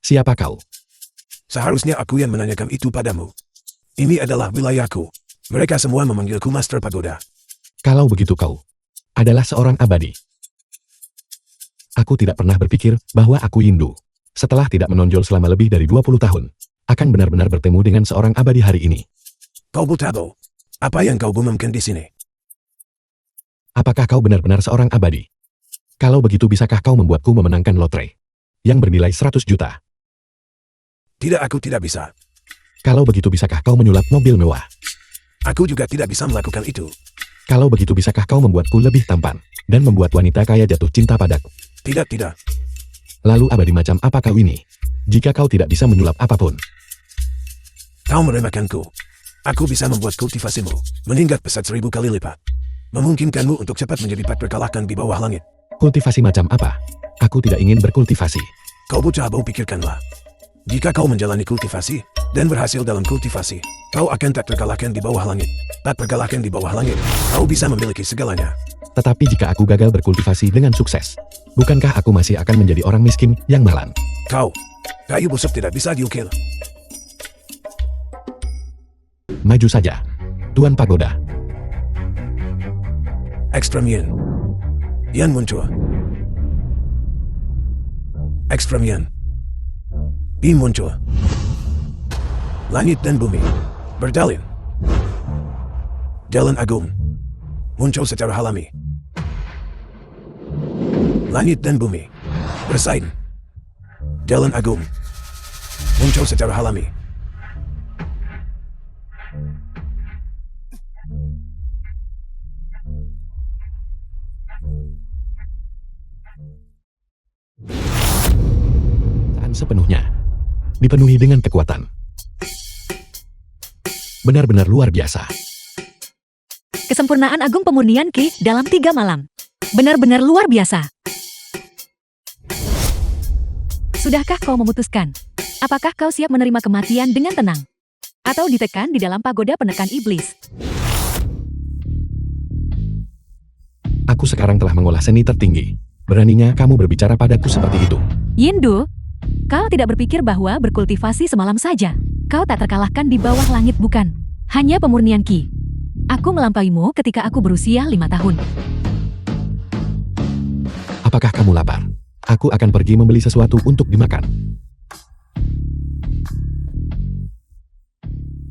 Siapa kau? Seharusnya aku yang menanyakan itu padamu. Ini adalah wilayahku. Mereka semua memanggilku Master Pagoda. Kalau begitu kau adalah seorang abadi. Aku tidak pernah berpikir bahwa aku Yindu, setelah tidak menonjol selama lebih dari 20 tahun, akan benar-benar bertemu dengan seorang abadi hari ini. Kau Butabo, apa yang kau gumamkan di sini? Apakah kau benar-benar seorang abadi? Kalau begitu bisakah kau membuatku memenangkan lotre yang bernilai 100 juta? Tidak, aku tidak bisa. Kalau begitu bisakah kau menyulap mobil mewah? Aku juga tidak bisa melakukan itu. Kalau begitu bisakah kau membuatku lebih tampan dan membuat wanita kaya jatuh cinta padaku? Tidak, tidak. Lalu abadi macam apa kau ini? Jika kau tidak bisa menyulap apapun. Kau meremehkanku. Aku bisa membuat kultivasimu meningkat pesat 1000 kali lipat. Memungkinkanmu untuk cepat menjadi pat perkalahkan di bawah langit. Kultivasi macam apa? Aku tidak ingin berkultivasi. Kau Butabo, pikirkanlah. Jika kau menjalani kultivasi dan berhasil dalam kultivasi, kau akan tak terkalahkan di bawah langit. Tak terkalahkan di bawah langit, kau bisa memiliki segalanya. Tetapi jika aku gagal berkultivasi dengan sukses, bukankah aku masih akan menjadi orang miskin yang malang? Kau, kayu busuk tidak bisa diukir. Maju saja, Tuan Pagoda. Ekstrem Yin. Yan muncul. Ekstrem Yin. Beam muncul. Langit dan bumi berdalin. Jalan agung muncul secara alami. Langit dan bumi bersaing. Jalan agung muncul secara alami. Sepenuhnya dipenuhi dengan kekuatan. Benar-benar luar biasa. Kesempurnaan agung pemurnian Ki dalam 3 malam. Benar-benar luar biasa. Sudahkah kau memutuskan? Apakah kau siap menerima kematian dengan tenang? Atau ditekan di dalam pagoda penekan iblis? Aku sekarang telah mengolah seni tertinggi. Beraninya kamu berbicara padaku seperti itu? Yindu, kau tidak berpikir bahwa berkultivasi semalam saja. Kau tak terkalahkan di bawah langit, bukan? Hanya pemurnian Ki. Aku melampauimu ketika aku berusia 5 tahun. Apakah kamu lapar? Aku akan pergi membeli sesuatu untuk dimakan.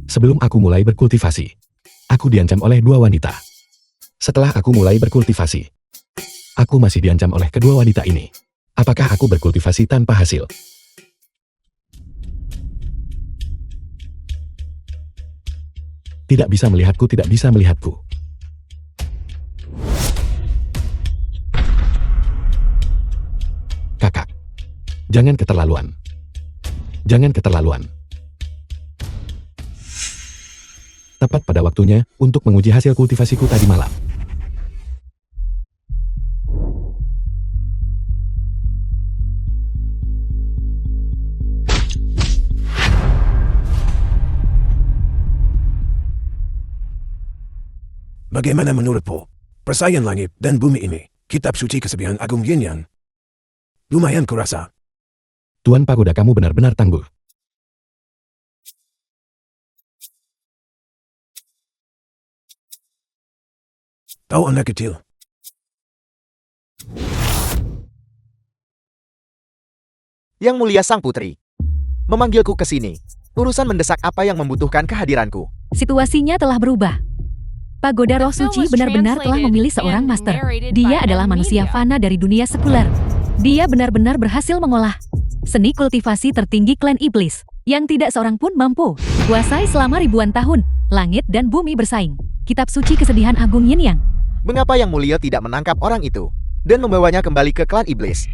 Sebelum aku mulai berkultivasi, aku diancam oleh 2 wanita. Setelah aku mulai berkultivasi, aku masih diancam oleh kedua wanita ini. Apakah aku berkultivasi tanpa hasil? Tidak bisa melihatku, tidak bisa melihatku. Kakak, jangan keterlaluan. Jangan keterlaluan. Tepat pada waktunya untuk menguji hasil kultivasiku tadi malam. Bagaimana menurutmu? Persaingan langit dan bumi ini, kitab suci kesebihan agung Yin Yang. Lumayan kurasa. Tuan Pagoda, kamu benar-benar tangguh. Kau anak kecil. Yang mulia Sang Putri, memanggilku ke sini. Urusan mendesak apa yang membutuhkan kehadiranku? Situasinya telah berubah. Pagoda Roh Suci benar-benar telah memilih seorang master. Dia adalah manusia fana dari dunia sekuler. Dia benar-benar berhasil mengolah seni kultivasi tertinggi klan iblis, yang tidak seorang pun mampu kuasai selama ribuan tahun. Langit dan bumi bersaing. Kitab suci kesedihan agung Yin Yang. Mengapa Yang Mulia tidak menangkap orang itu dan membawanya kembali ke klan iblis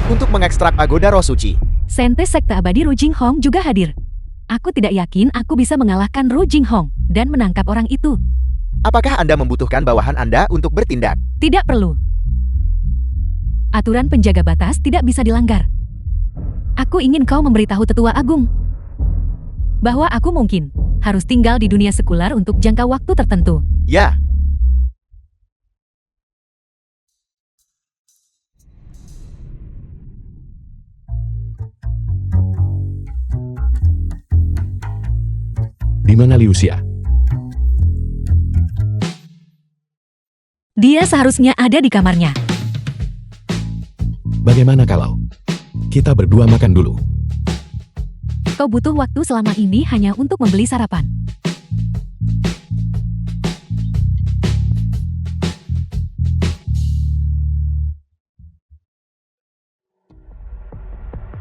untuk mengekstrak pagoda Roh Suci? Sente Sekte Abadi Ru Jinghong juga hadir. Aku tidak yakin aku bisa mengalahkan Ru Jinghong dan menangkap orang itu. Apakah Anda membutuhkan bawahan Anda untuk bertindak? Tidak perlu. Aturan penjaga batas tidak bisa dilanggar. Aku ingin kau memberitahu Tetua Agung bahwa aku mungkin harus tinggal di dunia sekular untuk jangka waktu tertentu. Ya. Di mana Liu Xia? Dia seharusnya ada di kamarnya. Bagaimana kalau kita berdua makan dulu? Kau butuh waktu selama ini hanya untuk membeli sarapan.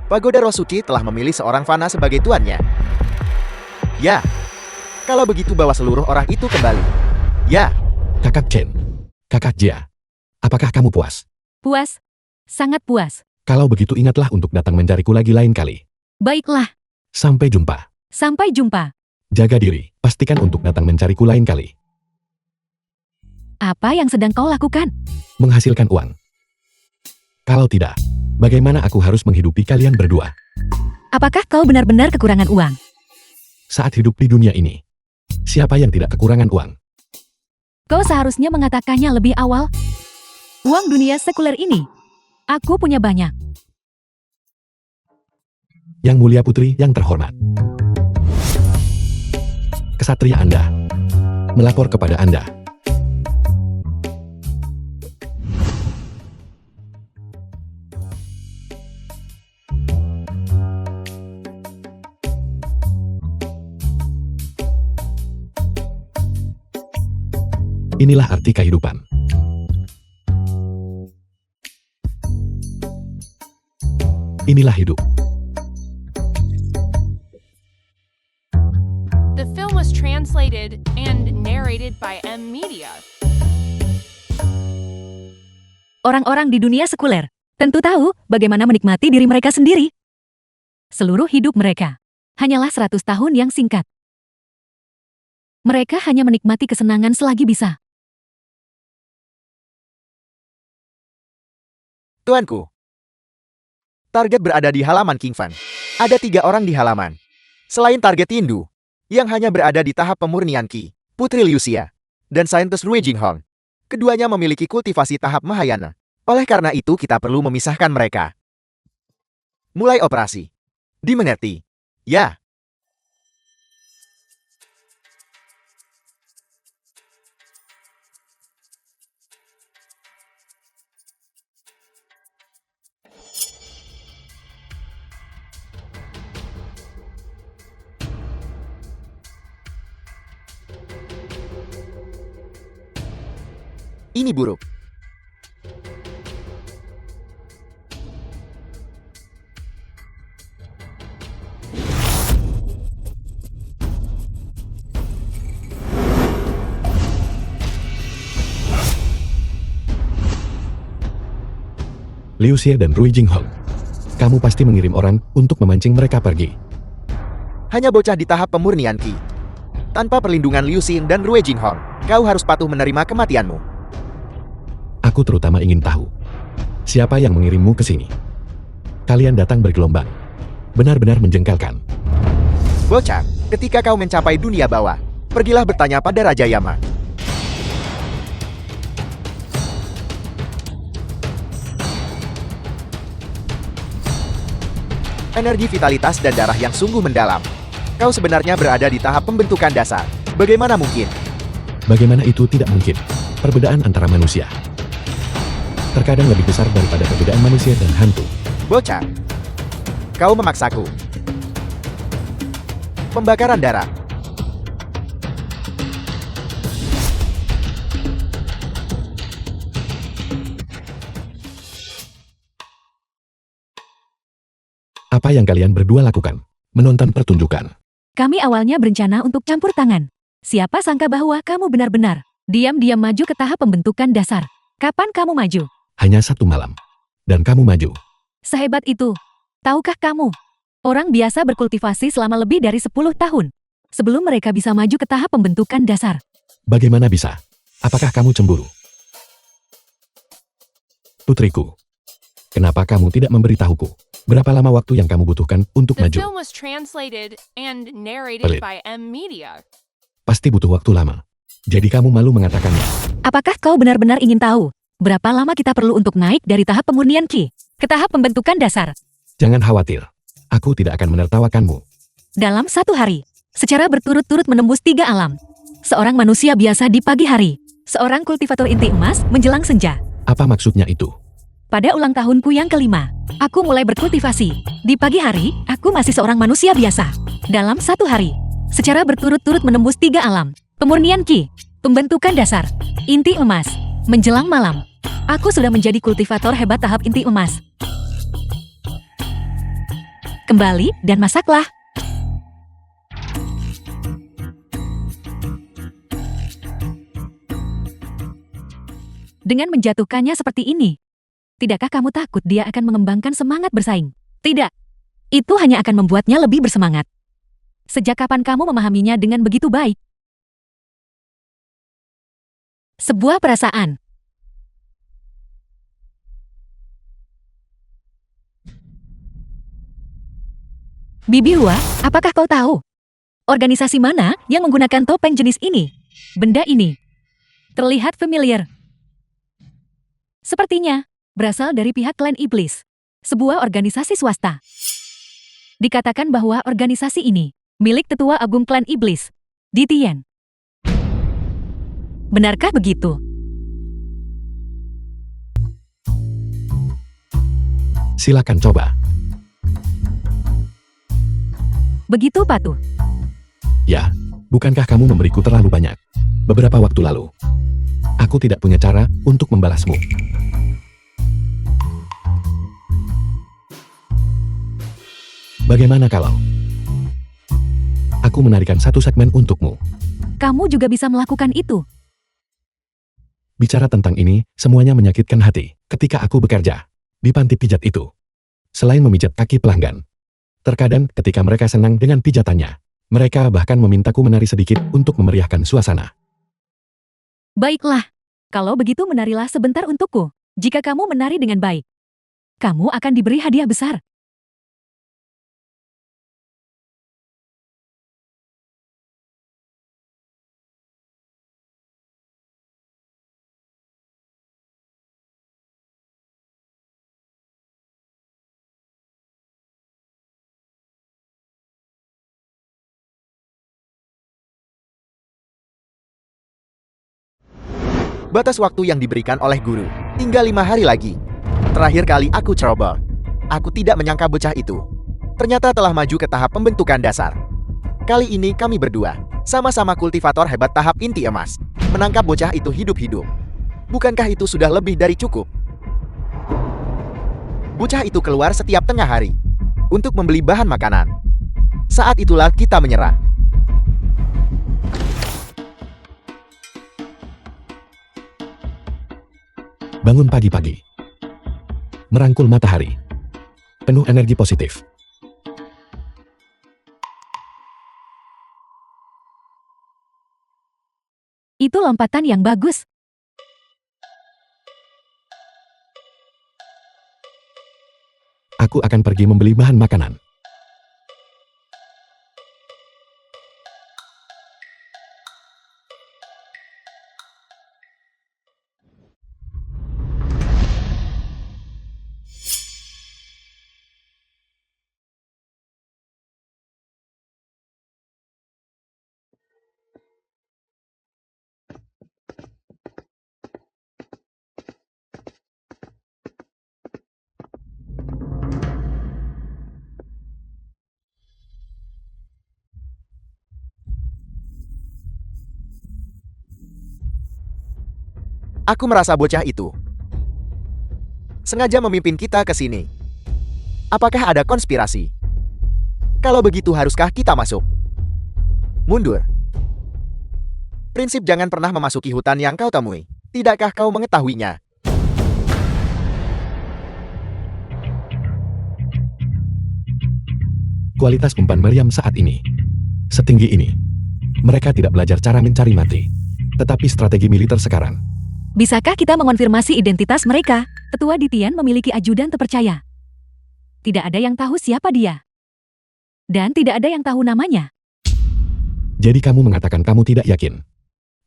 Pagoda Roh Suci telah memilih seorang Fana sebagai tuannya. Ya. Kalau begitu bawa seluruh orang itu kembali. Ya. Kakak Chen, Kakak Jia, apakah kamu puas? Puas? Sangat puas. Kalau begitu ingatlah untuk datang mencariku lagi lain kali. Baiklah, Sampai jumpa. sampai jumpa. Jaga diri, pastikan untuk datang mencariku lain kali. Apa yang sedang kau lakukan? Menghasilkan uang. Kalau tidak, bagaimana aku harus menghidupi kalian berdua? Apakah kau benar-benar kekurangan uang? Saat hidup di dunia ini, siapa yang tidak kekurangan uang? Kau seharusnya mengatakannya lebih awal. Uang dunia sekuler ini, aku punya banyak. Yang mulia putri yang terhormat. Kesatria Anda. Melapor kepada Anda. Inilah arti kehidupan. Inilah hidup. The film was translated and narrated by M Media. Orang-orang di dunia sekuler tentu tahu bagaimana menikmati diri mereka sendiri. Seluruh hidup mereka hanyalah 100 tahun yang singkat. Mereka hanya menikmati kesenangan selagi bisa. Tuanku. Target berada di halaman King Fan. Ada 3 orang di halaman. Selain target Yindu, yang hanya berada di tahap pemurnian Qi, Putri Liu Xia, dan saintis Rui Jinghong. Keduanya memiliki kultivasi tahap Mahayana. Oleh karena itu kita perlu memisahkan mereka. Mulai operasi. Dimengerti? Ya. Ini buruk. Liu Xia dan Rui Jinghong. Kamu pasti mengirim orang untuk memancing mereka pergi. Hanya bocah di tahap pemurnian Qi. Tanpa perlindungan Liu Xin dan Rui Jinghong, kau harus patuh menerima kematianmu. Aku terutama ingin tahu, siapa yang mengirimmu ke sini? Kalian datang bergelombang. Benar-benar menjengkelkan. Bocah, ketika kau mencapai dunia bawah, pergilah bertanya pada Raja Yama. Energi vitalitas dan darah yang sungguh mendalam. Kau sebenarnya berada di tahap pembentukan dasar. Bagaimana mungkin? Bagaimana itu tidak mungkin? Perbedaan antara manusia terkadang lebih besar daripada perbedaan manusia dan hantu. Bocah, kau memaksaku. Pembakaran darah. Apa yang kalian berdua lakukan? Menonton pertunjukan. Kami awalnya berencana untuk campur tangan. Siapa sangka bahwa kamu benar-benar diam-diam maju ke tahap pembentukan dasar. Kapan kamu maju? Hanya 1 malam. Dan kamu maju. Sehebat itu. Tahukah kamu? Orang biasa berkultivasi selama lebih dari 10 tahun. Sebelum mereka bisa maju ke tahap pembentukan dasar. Bagaimana bisa? Apakah kamu cemburu? Putriku, kenapa kamu tidak memberitahuku? Berapa lama waktu yang kamu butuhkan untuk The maju? film was translated and narrated Pelit. by M Media. Pasti butuh waktu lama. Jadi kamu malu mengatakannya. Apakah kau benar-benar ingin tahu berapa lama kita perlu untuk naik dari tahap pemurnian Qi ke tahap pembentukan dasar? Jangan khawatir. Aku tidak akan menertawakanmu. Dalam 1 hari, secara berturut-turut menembus 3 alam. Seorang manusia biasa di pagi hari, seorang kultivator inti emas menjelang senja. Apa maksudnya itu? Pada ulang tahunku yang kelima, aku mulai berkultivasi. Di pagi hari, aku masih seorang manusia biasa. Dalam 1 hari, secara berturut-turut menembus 3 alam. Pemurnian Ki, pembentukan dasar, inti emas. Menjelang malam, aku sudah menjadi kultivator hebat tahap inti emas. Kembali dan masaklah. Dengan menjatuhkannya seperti ini, tidakkah kamu takut dia akan mengembangkan semangat bersaing? Tidak. Itu hanya akan membuatnya lebih bersemangat. Sejak kapan kamu memahaminya dengan begitu baik? Sebuah perasaan. Bibi Hua, apakah kau tahu? Organisasi mana yang menggunakan topeng jenis ini? Benda ini terlihat familiar. Sepertinya berasal dari pihak klan iblis, sebuah organisasi swasta. Dikatakan bahwa organisasi ini milik tetua agung klan iblis, Di Tian. Benarkah begitu? Silakan coba. Begitu patuh. Ya, bukankah kamu memberiku terlalu banyak? Beberapa waktu lalu, aku tidak punya cara untuk membalasmu. Bagaimana kalau aku menarikan 1 segmen untukmu? Kamu juga bisa melakukan itu. Bicara tentang ini, semuanya menyakitkan hati ketika aku bekerja di panti pijat itu. Selain memijat kaki pelanggan, terkadang ketika mereka senang dengan pijatannya, mereka bahkan memintaku menari sedikit untuk memeriahkan suasana. Baiklah, kalau begitu menarilah sebentar untukku. Jika kamu menari dengan baik, kamu akan diberi hadiah besar. Batas waktu yang diberikan oleh guru, tinggal 5 hari lagi. Terakhir kali aku coba. Aku tidak menyangka bocah itu ternyata telah maju ke tahap pembentukan dasar. Kali ini kami berdua, sama-sama kultivator hebat tahap inti emas, menangkap bocah itu hidup-hidup. Bukankah itu sudah lebih dari cukup? Bocah itu keluar setiap tengah hari untuk membeli bahan makanan. Saat itulah kita menyerang. Bangun pagi-pagi, merangkul matahari, penuh energi positif. Itu lompatan yang bagus. Aku akan pergi membeli bahan makanan. Aku merasa bocah itu sengaja memimpin kita ke sini. Apakah ada konspirasi? Kalau begitu haruskah kita masuk? Mundur. Prinsip jangan pernah memasuki hutan yang kau temui. Tidakkah kau mengetahuinya? Kualitas umpan meriam saat ini setinggi ini. Mereka tidak belajar cara mencari mati, tetapi strategi militer sekarang. Bisakah kita mengonfirmasi identitas mereka? Tetua Di Tian memiliki ajudan terpercaya. Tidak ada yang tahu siapa dia. Dan tidak ada yang tahu namanya. Jadi kamu mengatakan kamu tidak yakin.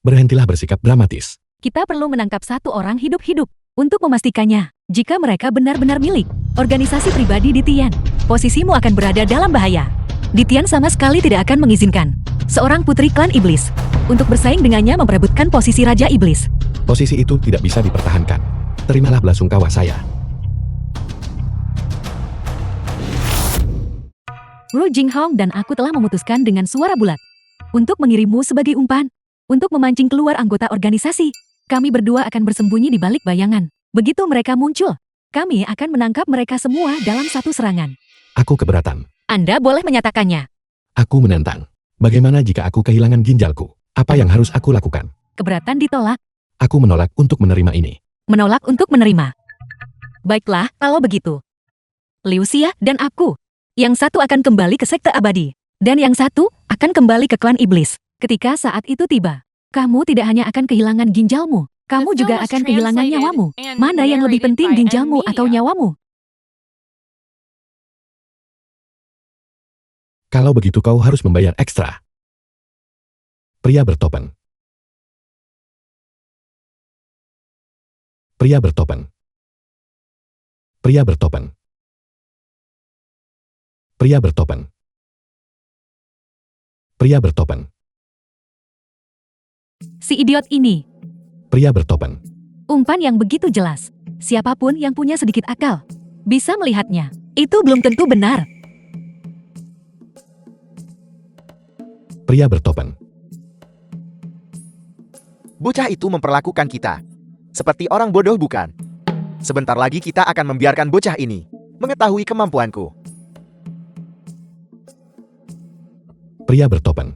Berhentilah bersikap dramatis. Kita perlu menangkap 1 orang hidup-hidup untuk memastikannya. Jika mereka benar-benar milik organisasi pribadi Di Tian, posisimu akan berada dalam bahaya. Ditian sama sekali tidak akan mengizinkan seorang putri klan iblis untuk bersaing dengannya memperebutkan posisi Raja Iblis. Posisi itu tidak bisa dipertahankan. Terimalah belasungkawa saya. Ru Jinghong dan aku telah memutuskan dengan suara bulat untuk mengirimmu sebagai umpan, untuk memancing keluar anggota organisasi. Kami berdua akan bersembunyi di balik bayangan. Begitu mereka muncul, kami akan menangkap mereka semua dalam satu serangan. Aku keberatan. Anda boleh menyatakannya. Aku menentang. Bagaimana jika aku kehilangan ginjalku? Apa yang harus aku lakukan? Keberatan ditolak, Aku menolak untuk menerima ini. menolak untuk menerima. Baiklah, kalau begitu. Liu Xia dan aku. Yang satu akan kembali ke sekte abadi, dan yang satu akan kembali ke klan iblis. Ketika saat itu tiba, kamu tidak hanya akan kehilangan ginjalmu, kamu juga akan kehilangan nyawamu. Mana yang lebih penting, ginjalmu atau nyawamu? Kalau begitu kau harus membayar ekstra. Pria bertopen. Pria bertopen. Pria bertopen. Pria bertopen. Pria bertopen. Si idiot ini. Pria bertopen. Umpan yang begitu jelas. Siapapun yang punya sedikit akal bisa melihatnya. Itu belum tentu benar. Pria bertopen. Bocah itu memperlakukan kita seperti orang bodoh, bukan? Sebentar lagi kita akan membiarkan bocah ini mengetahui kemampuanku. Pria bertopen.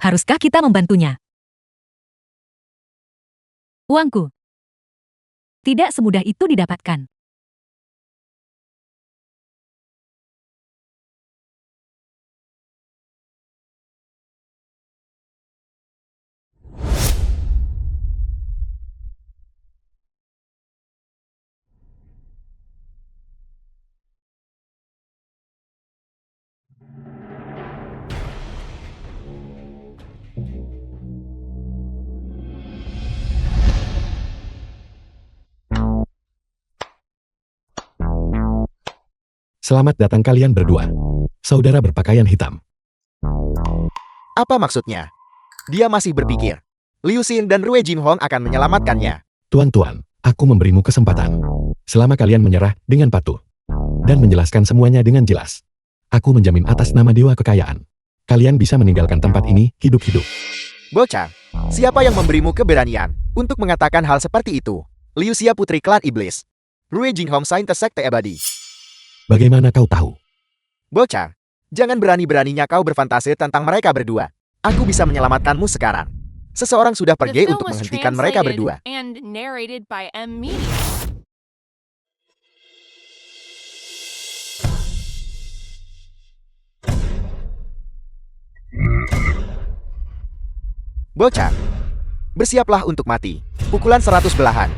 Haruskah kita membantunya? Uangku. Tidak semudah itu didapatkan. Selamat datang kalian berdua. Saudara berpakaian hitam. Apa maksudnya? Dia masih berpikir Liu Xin dan Rue Jinghong akan menyelamatkannya. Tuan-tuan, aku memberimu kesempatan. Selama kalian menyerah dengan patuh dan menjelaskan semuanya dengan jelas, aku menjamin atas nama Dewa Kekayaan, kalian bisa meninggalkan tempat ini hidup-hidup. Bocah, siapa yang memberimu keberanian untuk mengatakan hal seperti itu? Liu Xia putri klan iblis. Rue Jinghong saintes sekte abadi. Bagaimana kau tahu? Bocah, jangan berani-beraninya kau berfantasi tentang mereka berdua. Aku bisa menyelamatkanmu sekarang. Seseorang sudah The pergi film untuk was menghentikan mereka translated berdua. and narrated by M Media. Bocah, bersiaplah untuk mati. Pukulan 100 belahan.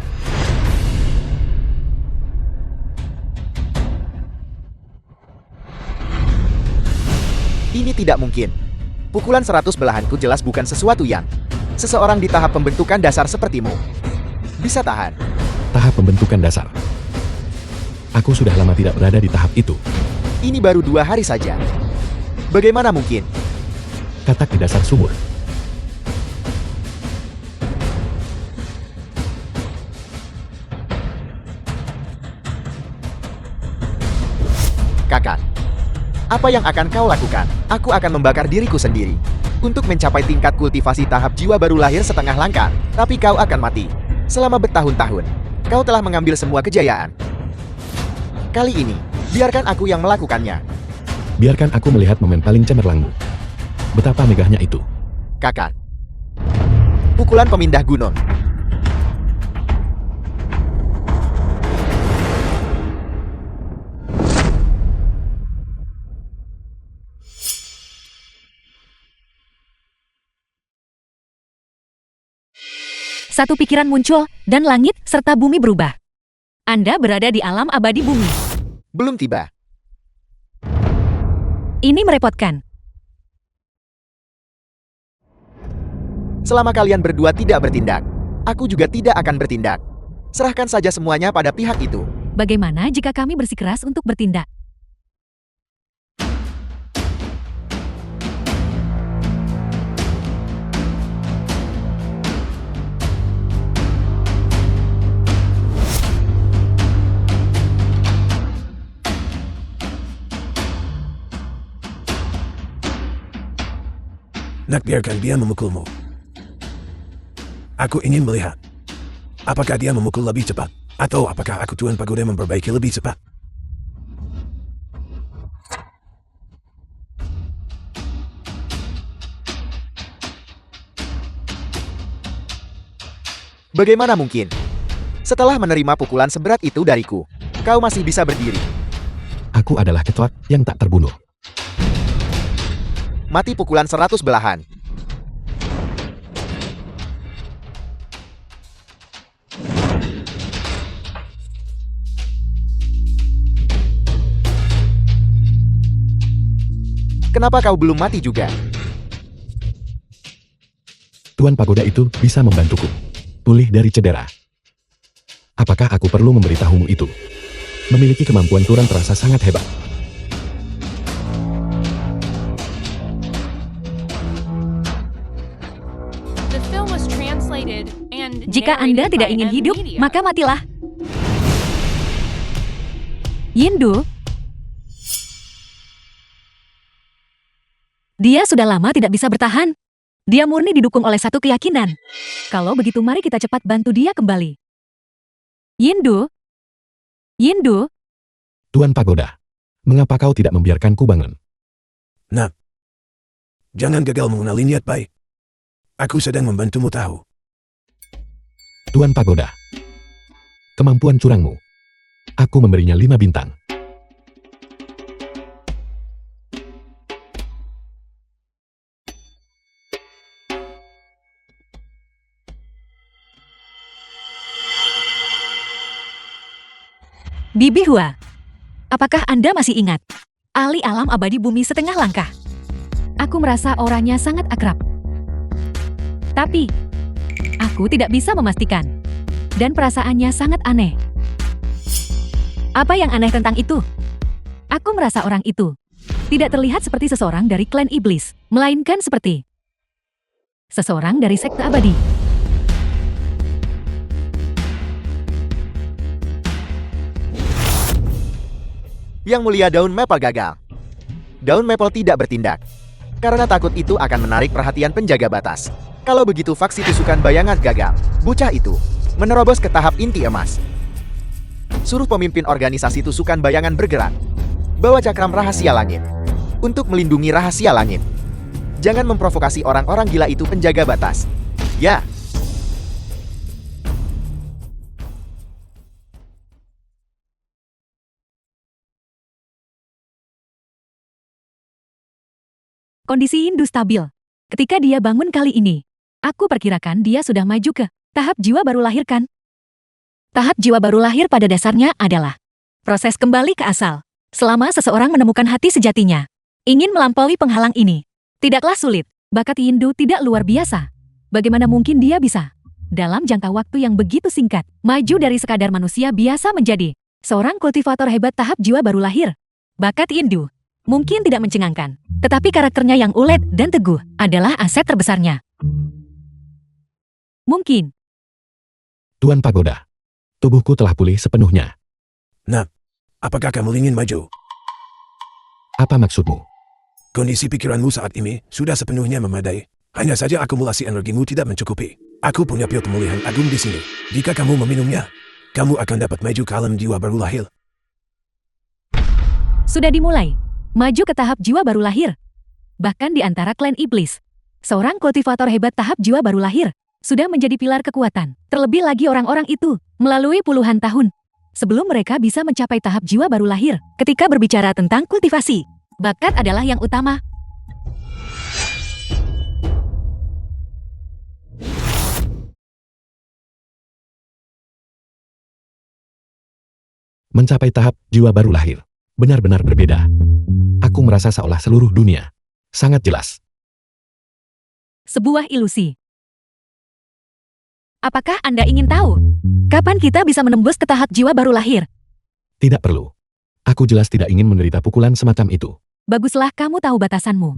Ini tidak mungkin. Pukulan 100 belahanku jelas bukan sesuatu yang seseorang di tahap pembentukan dasar sepertimu bisa tahan. Tahap pembentukan dasar. Aku sudah lama tidak berada di tahap itu. Ini baru 2 hari saja. Bagaimana mungkin? Katak di dasar sumur. Kakak, apa yang akan kau lakukan? Aku akan membakar diriku sendiri untuk mencapai tingkat kultivasi tahap jiwa baru lahir setengah langkah. Tapi kau akan mati. Selama bertahun-tahun, kau telah mengambil semua kejayaan. Kali ini, biarkan aku yang melakukannya. Biarkan aku melihat momen paling cemerlangmu. Betapa megahnya itu. Kakak. Pukulan pemindah gunung. Satu pikiran muncul, dan langit serta bumi berubah. Anda berada di alam abadi bumi. Belum tiba. Ini merepotkan. Selama kalian berdua tidak bertindak, aku juga tidak akan bertindak. Serahkan saja semuanya pada pihak itu. Bagaimana jika kami bersikeras untuk bertindak? Nak, biarkan dia memukulmu. Aku ingin melihat. Apakah dia memukul lebih cepat? Atau apakah aku Tuan Pagoda memperbaiki lebih cepat? Bagaimana mungkin? Setelah menerima pukulan seberat itu dariku, kau masih bisa berdiri. Aku adalah ketua yang tak terbunuh. Mati pukulan 100 belahan. Kenapa kau belum mati juga? Tuan Pagoda itu bisa membantuku pulih dari cedera. Apakah aku perlu memberitahumu itu? Memiliki kemampuan turun terasa sangat hebat. The film was translated and Jika Anda narrated tidak by ingin Ed hidup, Media. maka matilah. Yindu. Dia sudah lama tidak bisa bertahan. Dia murni didukung oleh satu keyakinan. Kalau begitu mari kita cepat bantu dia kembali. Yindu. Yindu. Tuan Pagoda, mengapa kau tidak membiarkanku bangun? Nak, jangan gagal mengenali niat baik. Aku sedang membantumu tahu. Tuan Pagoda, kemampuan curangmu. Aku memberinya 5 bintang. Bibi Hua. Apakah Anda masih ingat? Ahli alam abadi bumi setengah langkah. Aku merasa auranya sangat akrab. Tapi, aku tidak bisa memastikan. Dan perasaannya sangat aneh. Apa yang aneh tentang itu? Aku merasa orang itu tidak terlihat seperti seseorang dari klan iblis, melainkan seperti seseorang dari sekte abadi. Yang mulia, daun maple gagal. Daun maple tidak bertindak. Karena takut itu akan menarik perhatian penjaga batas. Kalau begitu faksi tusukan bayangan gagal. Bocah itu menerobos ke tahap inti emas. Suruh pemimpin organisasi tusukan bayangan bergerak. Bawa cakram rahasia langit. Untuk melindungi rahasia langit. Jangan memprovokasi orang-orang gila itu, penjaga batas. Ya. Kondisi Yindu stabil. Ketika dia bangun kali ini, aku perkirakan dia sudah maju ke tahap jiwa baru lahir kan? Tahap jiwa baru lahir pada dasarnya adalah proses kembali ke asal. Selama seseorang menemukan hati sejatinya, ingin melampaui penghalang ini, tidaklah sulit. Bakat Yindu tidak luar biasa. Bagaimana mungkin dia bisa, dalam jangka waktu yang begitu singkat, maju dari sekadar manusia biasa menjadi seorang kultivator hebat tahap jiwa baru lahir? Bakat Yindu mungkin tidak mencengangkan, tetapi karakternya yang ulet dan teguh adalah aset terbesarnya. Mungkin. Tuan Pagoda, tubuhku telah pulih sepenuhnya. Nak, apakah kamu ingin maju? Apa maksudmu? Kondisi pikiranmu saat ini sudah sepenuhnya memadai. Hanya saja akumulasi energimu tidak mencukupi. Aku punya pil pemulihan agung di sini. Jika kamu meminumnya, kamu akan dapat maju ke alam jiwa baru lahir. Sudah dimulai. Maju ke tahap jiwa baru lahir. Bahkan di antara klan iblis, seorang kultivator hebat tahap jiwa baru lahir sudah menjadi pilar kekuatan. Terlebih lagi orang-orang itu melalui puluhan tahun sebelum mereka bisa mencapai tahap jiwa baru lahir. Ketika berbicara tentang kultivasi, bakat adalah yang utama. Mencapai tahap jiwa baru lahir benar-benar berbeda. Aku merasa seolah seluruh dunia sangat jelas. Sebuah ilusi. Apakah Anda ingin tahu kapan kita bisa menembus ke tahap jiwa baru lahir? Tidak perlu. Aku jelas tidak ingin menderita pukulan semacam itu. Baguslah kamu tahu batasanmu.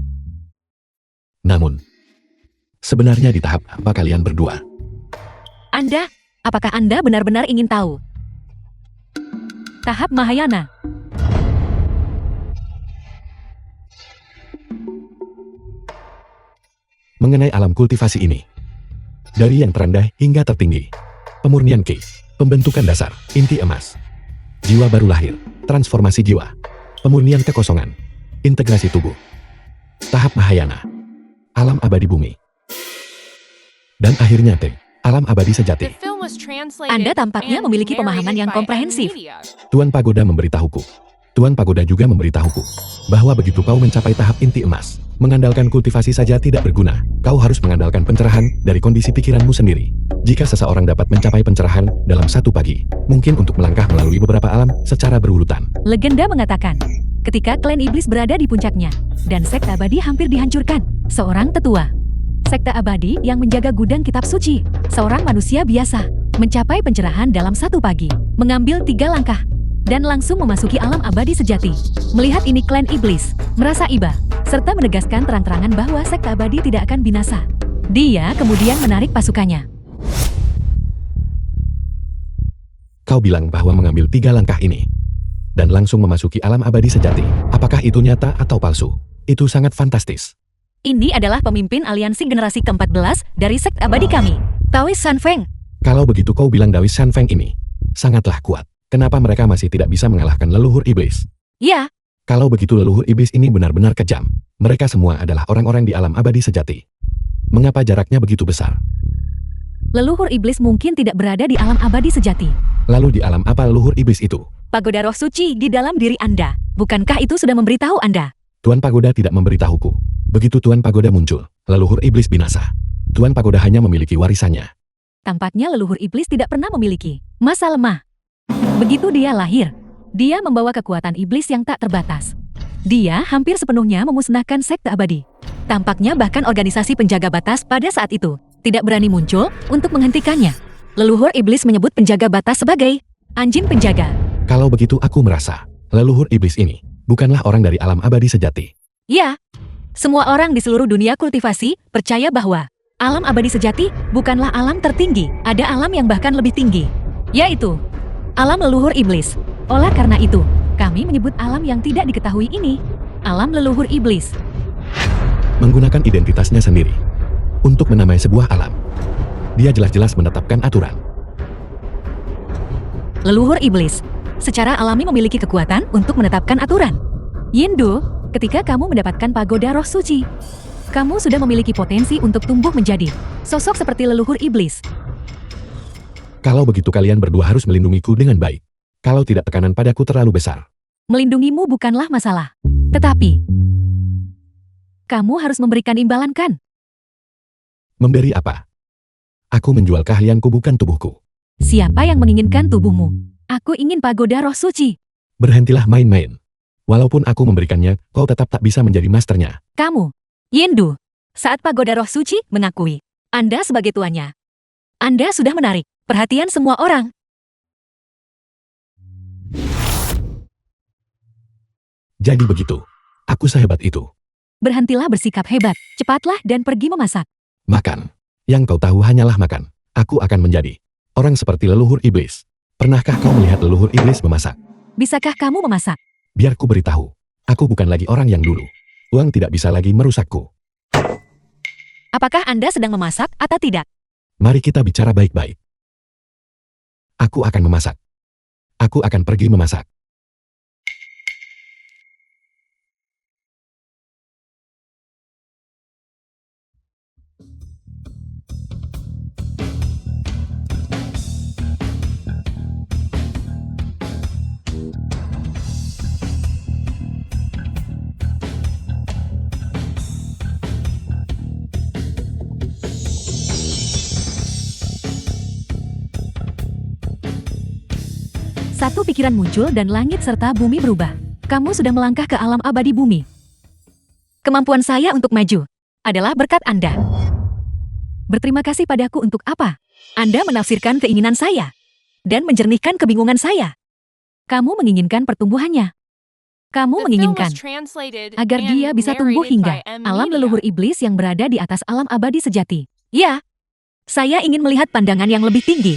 Namun, sebenarnya di tahap apa kalian berdua? Apakah Anda benar-benar ingin tahu? Tahap Mahayana. Mengenai alam kultivasi ini, dari yang terendah hingga tertinggi, pemurnian Ki, pembentukan dasar, inti emas, jiwa baru lahir, transformasi jiwa, pemurnian kekosongan, integrasi tubuh, tahap Mahayana, alam abadi bumi, dan akhirnya T, alam abadi sejati. The film was translated Anda tampaknya and memiliki pemahaman narrated yang by komprehensif. Media. Tuan Pagoda memberitahuku. Tuan Pagoda juga memberitahuku bahwa begitu kau mencapai tahap inti emas, mengandalkan kultivasi saja tidak berguna. Kau harus mengandalkan pencerahan dari kondisi pikiranmu sendiri. Jika seseorang dapat mencapai pencerahan dalam satu pagi, mungkin untuk melangkah melalui beberapa alam secara berurutan. Legenda mengatakan, ketika klan iblis berada di puncaknya, dan sekte abadi hampir dihancurkan, seorang tetua, sekte abadi yang menjaga gudang kitab suci, seorang manusia biasa, mencapai pencerahan dalam satu pagi, mengambil 3 langkah, dan langsung memasuki alam abadi sejati. Melihat ini klan iblis, merasa iba, serta menegaskan terang-terangan bahwa sekte abadi tidak akan binasa. Dia kemudian menarik pasukannya. Kau bilang bahwa mengambil 3 langkah ini, dan langsung memasuki alam abadi sejati. Apakah itu nyata atau palsu? Itu sangat fantastis. Ini adalah pemimpin aliansi generasi ke-14 dari sekte abadi kami, Taoist San Feng. Kalau begitu kau bilang Dawis San Feng ini sangatlah kuat. Kenapa mereka masih tidak bisa mengalahkan leluhur iblis? Ya, Kalau begitu leluhur iblis ini benar-benar kejam. Mereka semua adalah orang-orang di alam abadi sejati. Mengapa jaraknya begitu besar? leluhur iblis mungkin tidak berada di alam abadi sejati. Lalu di alam apa leluhur iblis itu? Pagoda roh suci di dalam diri Anda. Bukankah itu sudah memberitahu Anda? Tuan Pagoda tidak memberitahuku. Begitu Tuan Pagoda muncul, leluhur iblis binasa. Tuan Pagoda hanya memiliki warisannya. Tampaknya leluhur iblis tidak pernah memiliki masa lemah. Begitu dia lahir, dia membawa kekuatan iblis yang tak terbatas. Dia hampir sepenuhnya memusnahkan sekte abadi. Tampaknya bahkan organisasi penjaga batas pada saat itu tidak berani muncul untuk menghentikannya. Leluhur iblis menyebut penjaga batas sebagai anjing penjaga. Kalau begitu aku merasa, leluhur iblis ini bukanlah orang dari alam abadi sejati. Ya, semua orang di seluruh dunia kultivasi percaya bahwa alam abadi sejati bukanlah alam tertinggi. Ada alam yang bahkan lebih tinggi, yaitu alam leluhur iblis. Oleh karena itu, kami menyebut alam yang tidak diketahui ini alam leluhur iblis. Menggunakan identitasnya sendiri untuk menamai sebuah alam. Dia jelas-jelas menetapkan aturan. Leluhur iblis secara alami memiliki kekuatan untuk menetapkan aturan. Yindu, ketika kamu mendapatkan pagoda roh suci, kamu sudah memiliki potensi untuk tumbuh menjadi sosok seperti leluhur iblis. Kalau begitu kalian berdua harus melindungiku dengan baik. Kalau tidak tekanan padaku terlalu besar. Melindungimu bukanlah masalah. Tetapi, kamu harus memberikan imbalan kan? Memberi apa? Aku menjual keahlianku bukan tubuhku. Siapa yang menginginkan tubuhmu? Aku ingin pagoda roh suci. Berhentilah main-main. Walaupun aku memberikannya, kau tetap tak bisa menjadi masternya. Kamu, Yindu, saat pagoda roh suci mengakui Anda sebagai tuannya. Anda sudah menarik perhatian semua orang. Jadi begitu. Aku sehebat itu. Berhentilah bersikap hebat, cepatlah dan pergi memasak. Makan. Yang kau tahu hanyalah makan. Aku akan menjadi orang seperti leluhur iblis. Pernahkah kau melihat leluhur iblis memasak? Bisakah kamu memasak? Biar ku beritahu. Aku bukan lagi orang yang dulu. Uang tidak bisa lagi merusakku. Apakah Anda sedang memasak atau tidak? Mari kita bicara baik-baik. Aku akan memasak. Aku akan pergi memasak. Satu pikiran muncul dan langit serta bumi berubah. Kamu sudah melangkah ke alam abadi bumi. Kemampuan saya untuk maju adalah berkat Anda. Berterima kasih padaku untuk apa? Anda menafsirkan keinginan saya dan menjernihkan kebingungan saya. Kamu menginginkan pertumbuhannya. Kamu menginginkan agar dia bisa tumbuh hingga alam leluhur iblis yang berada di atas alam abadi sejati. Ya, saya ingin melihat pandangan yang lebih tinggi.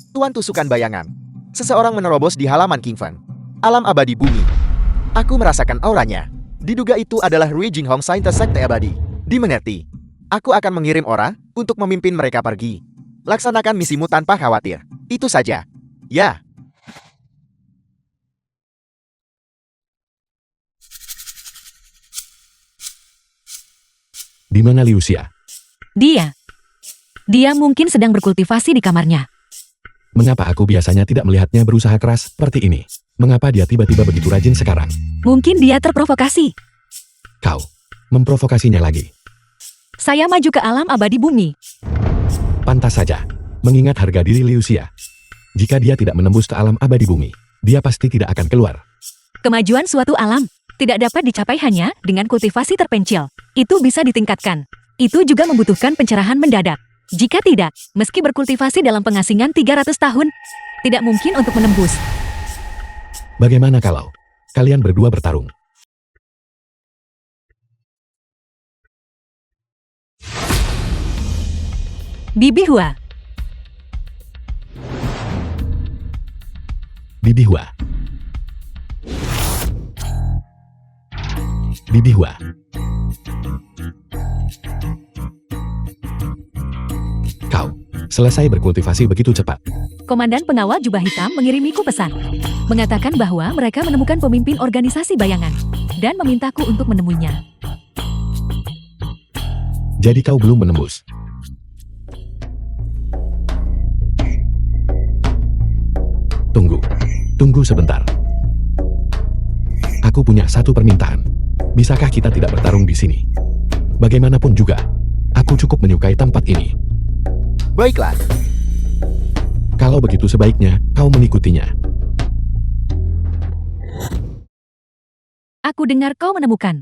Tuan tusukan bayangan. Seseorang menerobos di halaman King Fan. Alam abadi bumi. Aku merasakan auranya. Diduga itu adalah Rui Jinghong saintis sekte abadi. Dimengerti. Aku akan mengirim orang untuk memimpin mereka pergi. Laksanakan misimu tanpa khawatir. Itu saja. Ya. Di mana Liu Xia? Dia mungkin sedang berkultivasi di kamarnya. Mengapa aku biasanya tidak melihatnya berusaha keras seperti ini? Mengapa dia tiba-tiba begitu rajin sekarang? Mungkin dia terprovokasi. Kau memprovokasinya lagi. Saya maju ke alam abadi bumi. Pantas saja, mengingat harga diri Liu Xia. Jika dia tidak menembus ke alam abadi bumi, dia pasti tidak akan keluar. Kemajuan suatu alam tidak dapat dicapai hanya dengan kultivasi terpencil. Itu bisa ditingkatkan. Itu juga membutuhkan pencerahan mendadak. Jika tidak, meski berkultivasi dalam pengasingan 300 tahun, tidak mungkin untuk menembus. Bagaimana kalau kalian berdua bertarung? Bibi Hua. Bibi Hua. Bibi Hua. Kau selesai berkultivasi begitu cepat. Komandan pengawal jubah hitam mengirimiku pesan. Mengatakan bahwa mereka menemukan pemimpin organisasi bayangan. Dan memintaku untuk menemuinya. Jadi kau belum menembus. Tunggu sebentar. Aku punya satu permintaan. Bisakah kita tidak bertarung di sini? Bagaimanapun juga, aku cukup menyukai tempat ini. Baiklah. Kalau begitu sebaiknya kau mengikutinya. Aku dengar kau menemukan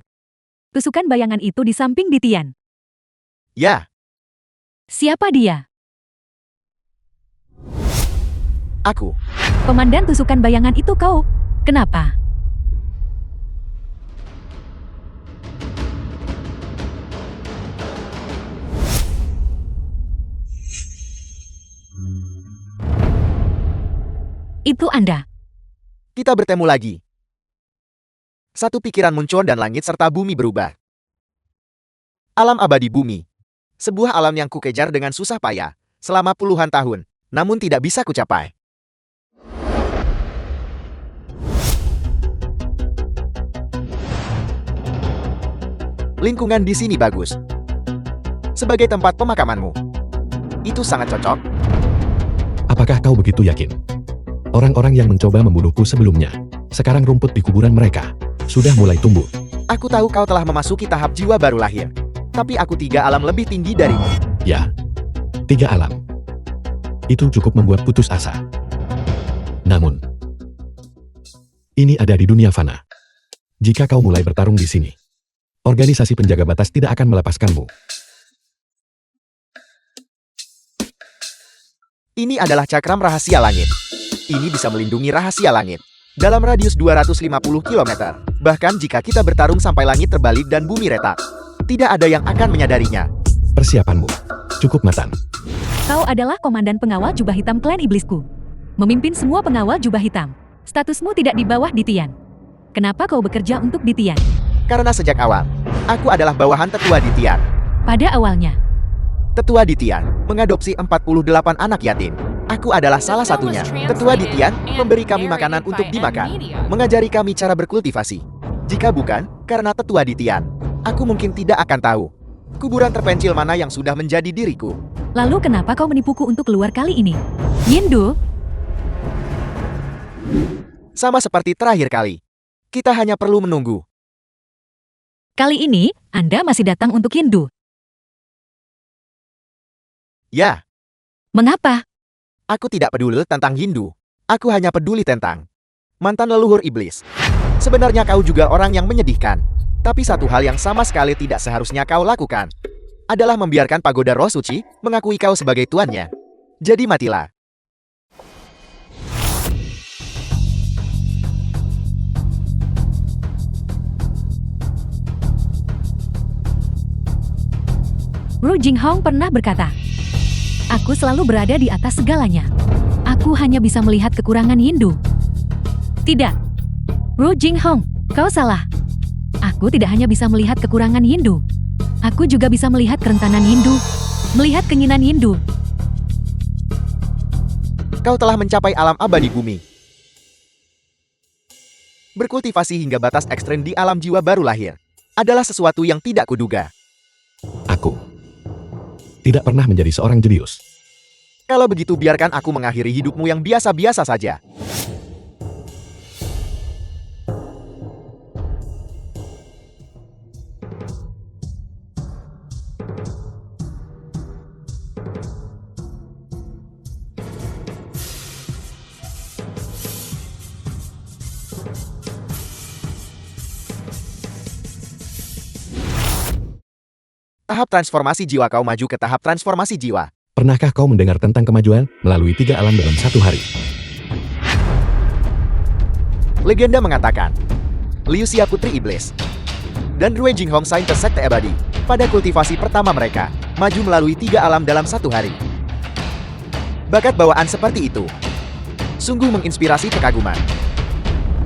tusukan bayangan itu di samping Ditian. Ya. Siapa dia? Aku. Komandan tusukan bayangan itu kau. Kenapa? Itu Anda. Kita bertemu lagi. Satu pikiran muncul dan langit serta bumi berubah. Alam abadi bumi. Sebuah alam yang kukejar dengan susah payah selama puluhan tahun, namun tidak bisa kucapai. Lingkungan di sini bagus. Sebagai tempat pemakamanmu. Itu sangat cocok. Apakah kau begitu yakin? Orang-orang yang mencoba membunuhku sebelumnya, sekarang rumput di kuburan mereka sudah mulai tumbuh. Aku tahu kau telah memasuki tahap jiwa baru lahir. Tapi aku 3 alam lebih tinggi darimu. Ya, 3 alam. Itu cukup membuat putus asa. Namun, ini ada di dunia fana. Jika kau mulai bertarung di sini, organisasi penjaga batas tidak akan melepaskanmu. Ini adalah cakram rahasia langit. Ini bisa melindungi rahasia langit. Dalam radius 250 km. Bahkan jika kita bertarung sampai langit terbalik dan bumi retak, tidak ada yang akan menyadarinya. Persiapanmu cukup matang. Kau adalah komandan pengawal jubah hitam klan iblisku. Memimpin semua pengawal jubah hitam. Statusmu tidak di bawah Ditian. Kenapa kau bekerja untuk Ditian? Karena sejak awal, aku adalah bawahan tetua Ditian. Pada awalnya, Tetua Ditian mengadopsi 48 anak yatim. Aku adalah salah satunya. Tetua Ditian memberi kami makanan untuk dimakan, mengajari kami cara berkultivasi. Jika bukan karena Tetua Ditian, aku mungkin tidak akan tahu kuburan terpencil mana yang sudah menjadi diriku. lalu kenapa kau menipuku untuk keluar kali ini? Yindu, Sama seperti terakhir kali. Kita hanya perlu menunggu. kali ini Anda masih datang untuk Yindu. Ya, Mengapa? aku tidak peduli tentang Hindu. Aku hanya peduli tentang mantan leluhur iblis. Sebenarnya kau juga orang yang menyedihkan. Tapi satu hal yang sama sekali tidak seharusnya kau lakukan. adalah membiarkan pagoda roh suci mengakui kau sebagai tuannya. Jadi matilah. Ru Jinghong pernah berkata, "Aku selalu berada di atas segalanya. Aku hanya bisa melihat kekurangan Yindu." Tidak. Ru Jinghong, kau salah. Aku tidak hanya bisa melihat kekurangan Yindu. Aku juga bisa melihat kerentanan Yindu, melihat keinginan Yindu. Kau telah mencapai alam abadi bumi. Berkultivasi hingga batas ekstrem di alam jiwa baru lahir adalah sesuatu yang tidak kuduga. Aku tidak pernah menjadi seorang jenius. Kalau begitu biarkan aku mengakhiri hidupmu yang biasa-biasa saja. Tahap transformasi jiwa. Kau maju ke tahap transformasi jiwa. Pernahkah kau mendengar tentang kemajuan melalui 3 alam dalam 1 hari? Legenda mengatakan, Liu Xia Putri Iblis dan Rue Jinghong Saintes Sekte Abadi pada kultivasi pertama mereka maju melalui 3 alam dalam 1 hari. Bakat bawaan seperti itu sungguh menginspirasi kekaguman.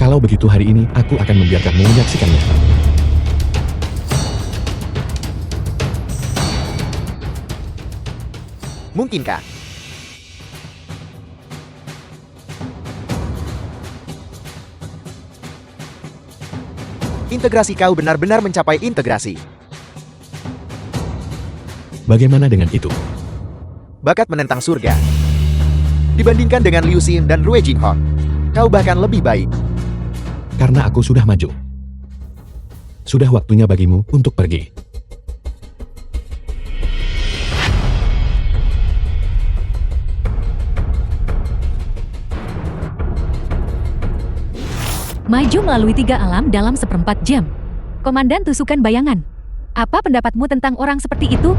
Kalau begitu hari ini, aku akan membiarkanmu menyaksikannya. Mungkinkah? Integrasi kau benar-benar mencapai integrasi. Bagaimana dengan itu? Bakat menentang surga. Dibandingkan dengan Liu Xing dan Rue Jinghong, kau bahkan lebih baik. Karena aku sudah maju. Sudah waktunya bagimu untuk pergi. Maju melalui 3 alam dalam 1/4 jam. Komandan tusukan bayangan. Apa pendapatmu tentang orang seperti itu?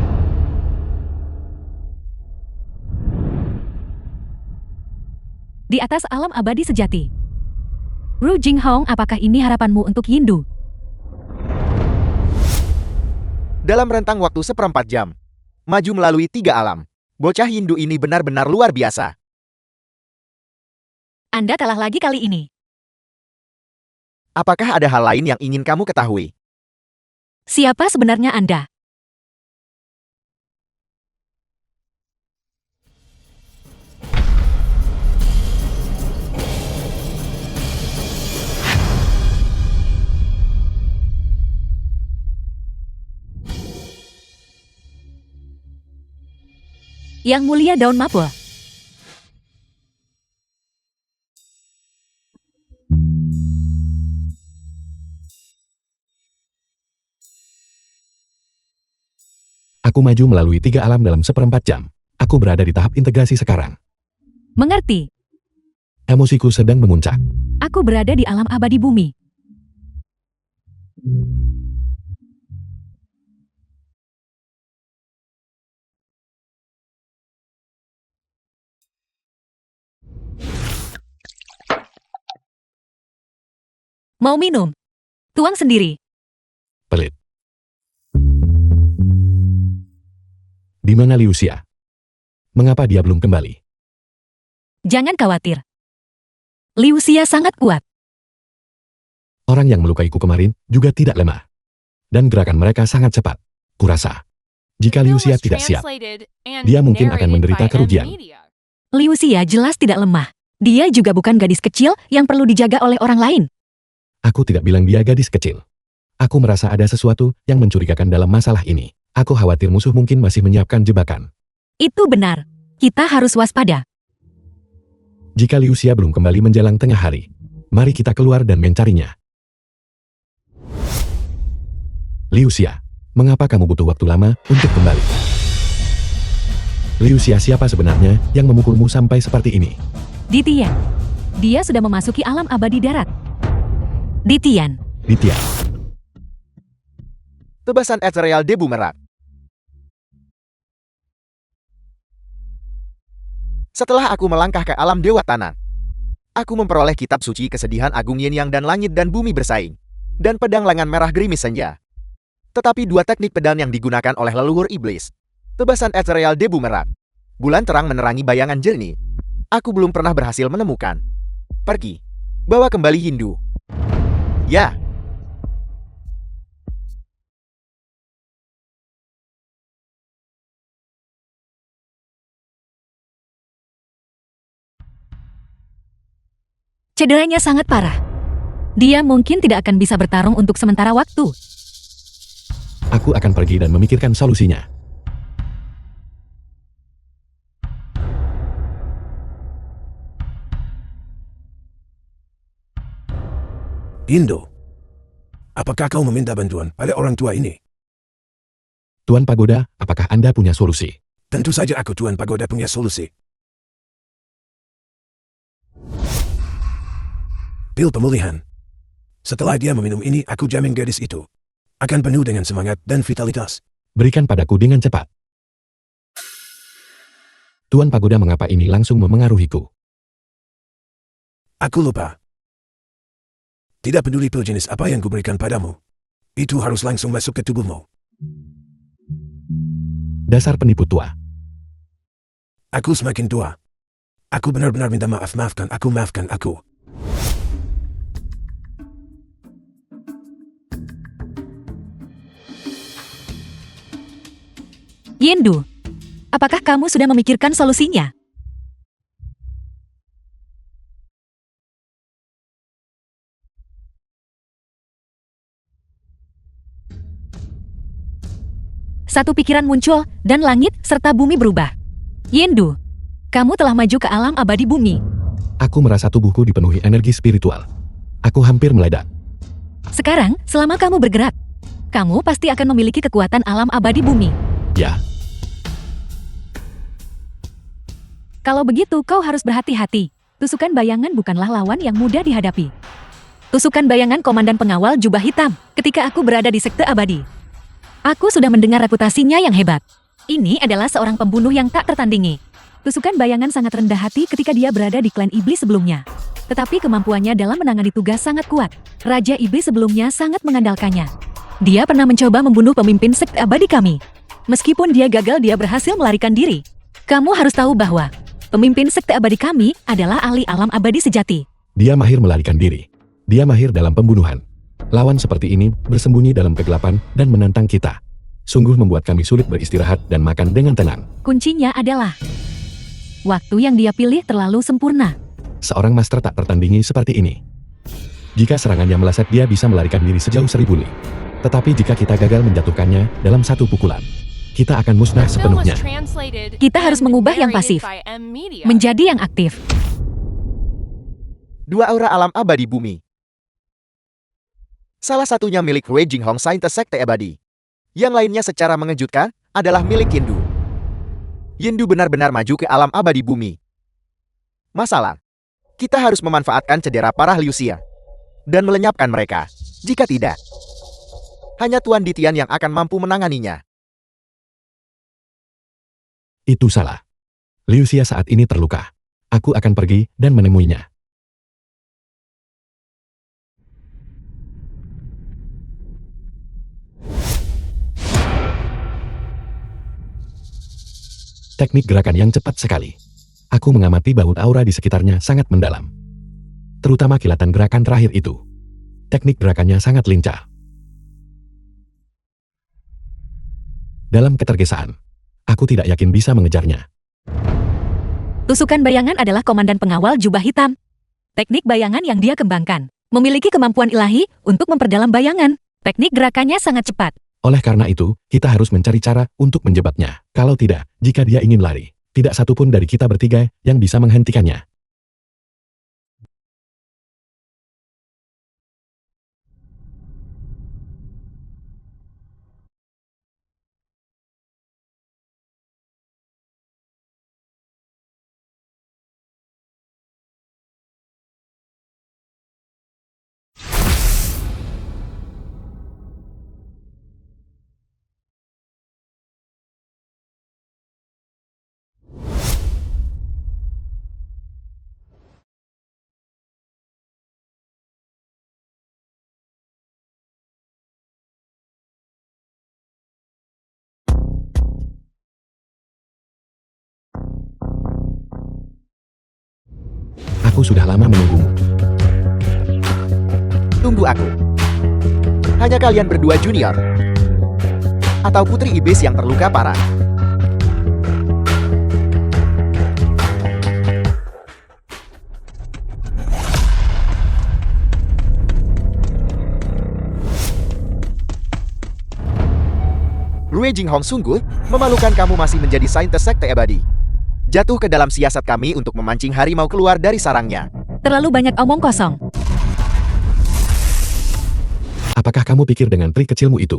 Di atas alam abadi sejati. Ru Jinghong, apakah ini harapanmu untuk Yindu? Dalam rentang waktu 1/4 jam, maju melalui 3 alam. Bocah Hindu ini benar-benar luar biasa. Anda kalah lagi kali ini. Apakah ada hal lain yang ingin kamu ketahui? Siapa sebenarnya Anda? Yang Mulia Daun Mapul. Aku maju melalui 3 alam dalam 1/4 jam. Aku berada di tahap integrasi sekarang. Mengerti? Emosiku sedang memuncak. Aku berada di alam abadi bumi. Mau minum? Tuang sendiri. Pelit. Di mana Liu Xia? Mengapa dia belum kembali? Jangan khawatir. Liu Xia sangat kuat. Orang yang melukaiku kemarin juga tidak lemah. Dan gerakan mereka sangat cepat. Kurasa. Jika Liu Xia tidak siap, dia mungkin akan menderita kerugian. Liu Xia jelas tidak lemah. Dia juga bukan gadis kecil yang perlu dijaga oleh orang lain. Aku tidak bilang dia gadis kecil. Aku merasa ada sesuatu yang mencurigakan dalam masalah ini. Aku khawatir musuh mungkin masih menyiapkan jebakan. Itu benar. Kita harus waspada. Jika Liu Xia belum kembali menjelang tengah hari, mari kita keluar dan mencarinya. Liu Xia, mengapa kamu butuh waktu lama untuk kembali? Liu Xia, siapa sebenarnya yang memukulmu sampai seperti ini? Ditian. Dia sudah memasuki alam abadi darat. Ditian. Ditya. Tebasan ethereal debu merak. Setelah aku melangkah ke alam Dewa Tanah, aku memperoleh kitab suci kesedihan Agung Yin Yang dan langit dan bumi bersaing, dan pedang lengan merah gerimis senja. Tetapi dua teknik pedang yang digunakan oleh leluhur iblis, tebasan ethereal debu merak, bulan terang menerangi bayangan jernih, aku belum pernah berhasil menemukan. Pergi. Bawa kembali Hindu. Ya. Cederanya sangat parah. Dia mungkin tidak akan bisa bertarung untuk sementara waktu. Aku akan pergi dan memikirkan solusinya. Indo, apakah kau meminta bantuan pada orang tua ini? Tuan Pagoda, apakah Anda punya solusi? Tentu saja aku Tuan Pagoda punya solusi. Pil pemulihan. Setelah dia meminum ini, aku jamin gadis itu akan penuh dengan semangat dan vitalitas. Berikan padaku dengan cepat. Tuan Pagoda, mengapa ini langsung memengaruhiku? Aku lupa. Tidak peduli pil jenis apa yang kuberikan padamu. Itu harus langsung masuk ke tubuhmu. Dasar penipu tua. Aku semakin tua. Aku benar-benar minta maaf, maafkan aku. Yendu, apakah kamu sudah memikirkan solusinya? Satu pikiran muncul, dan langit serta bumi berubah. Yendu, kamu telah maju ke alam abadi bumi. Aku merasa tubuhku dipenuhi energi spiritual. Aku hampir meledak. Sekarang, selama kamu bergerak, kamu pasti akan memiliki kekuatan alam abadi bumi. Ya, Kalau begitu, kau harus berhati-hati. Tusukan bayangan bukanlah lawan yang mudah dihadapi. Tusukan bayangan komandan pengawal jubah hitam ketika aku berada di sekte abadi. Aku sudah mendengar reputasinya yang hebat. Ini adalah seorang pembunuh yang tak tertandingi. Tusukan bayangan sangat rendah hati ketika dia berada di klan iblis sebelumnya. Tetapi kemampuannya dalam menangani tugas sangat kuat. Raja iblis sebelumnya sangat mengandalkannya. Dia pernah mencoba membunuh pemimpin sekte abadi kami. Meskipun dia gagal, dia berhasil melarikan diri. Kamu harus tahu bahwa pemimpin sekte abadi kami adalah ahli alam abadi sejati. dia mahir melarikan diri. Dia mahir dalam pembunuhan. Lawan seperti ini bersembunyi dalam kegelapan dan menantang kita. Sungguh membuat kami sulit beristirahat dan makan dengan tenang. Kuncinya adalah waktu yang dia pilih terlalu sempurna. Seorang master tak tertandingi seperti ini. Jika serangannya meleset, dia bisa melarikan diri sejauh 1000 li. Tetapi jika kita gagal menjatuhkannya dalam satu pukulan, kita akan musnah sepenuhnya. Kita harus mengubah yang pasif menjadi yang aktif. Dua aura alam abadi bumi. Salah satunya milik Wei Jinghong Saintes Sekte Abadi. Yang lainnya secara mengejutkan adalah milik Yendu. Yendu benar-benar maju ke alam abadi bumi. Masalah, kita harus memanfaatkan cedera parah Liuxia dan melenyapkan mereka. Jika tidak, hanya Tuan Ditian yang akan mampu menanganinya. Itu salah. Liuxia saat ini terluka. Aku akan pergi dan menemuinya. Teknik gerakan yang cepat sekali. Aku mengamati baut aura di sekitarnya sangat mendalam. Terutama kilatan gerakan terakhir itu. Teknik gerakannya sangat lincah. Dalam ketergesaan, aku tidak yakin bisa mengejarnya. Tusukan bayangan adalah komandan pengawal jubah hitam. Teknik bayangan yang dia kembangkan memiliki kemampuan ilahi untuk memperdalam bayangan. Teknik gerakannya sangat cepat. Oleh karena itu, kita harus mencari cara untuk menjebaknya. Kalau tidak, jika dia ingin lari, tidak satupun dari kita bertiga yang bisa menghentikannya. Aku sudah lama menunggumu. Tunggu aku. Hanya kalian berdua junior. Atau putri iblis yang terluka parah. Rue Jinghong sungguh memalukan kamu masih menjadi saintis sekte abadi. Jatuh ke dalam siasat kami untuk memancing harimau keluar dari sarangnya. Terlalu banyak omong kosong. Apakah kamu pikir dengan trik kecilmu itu,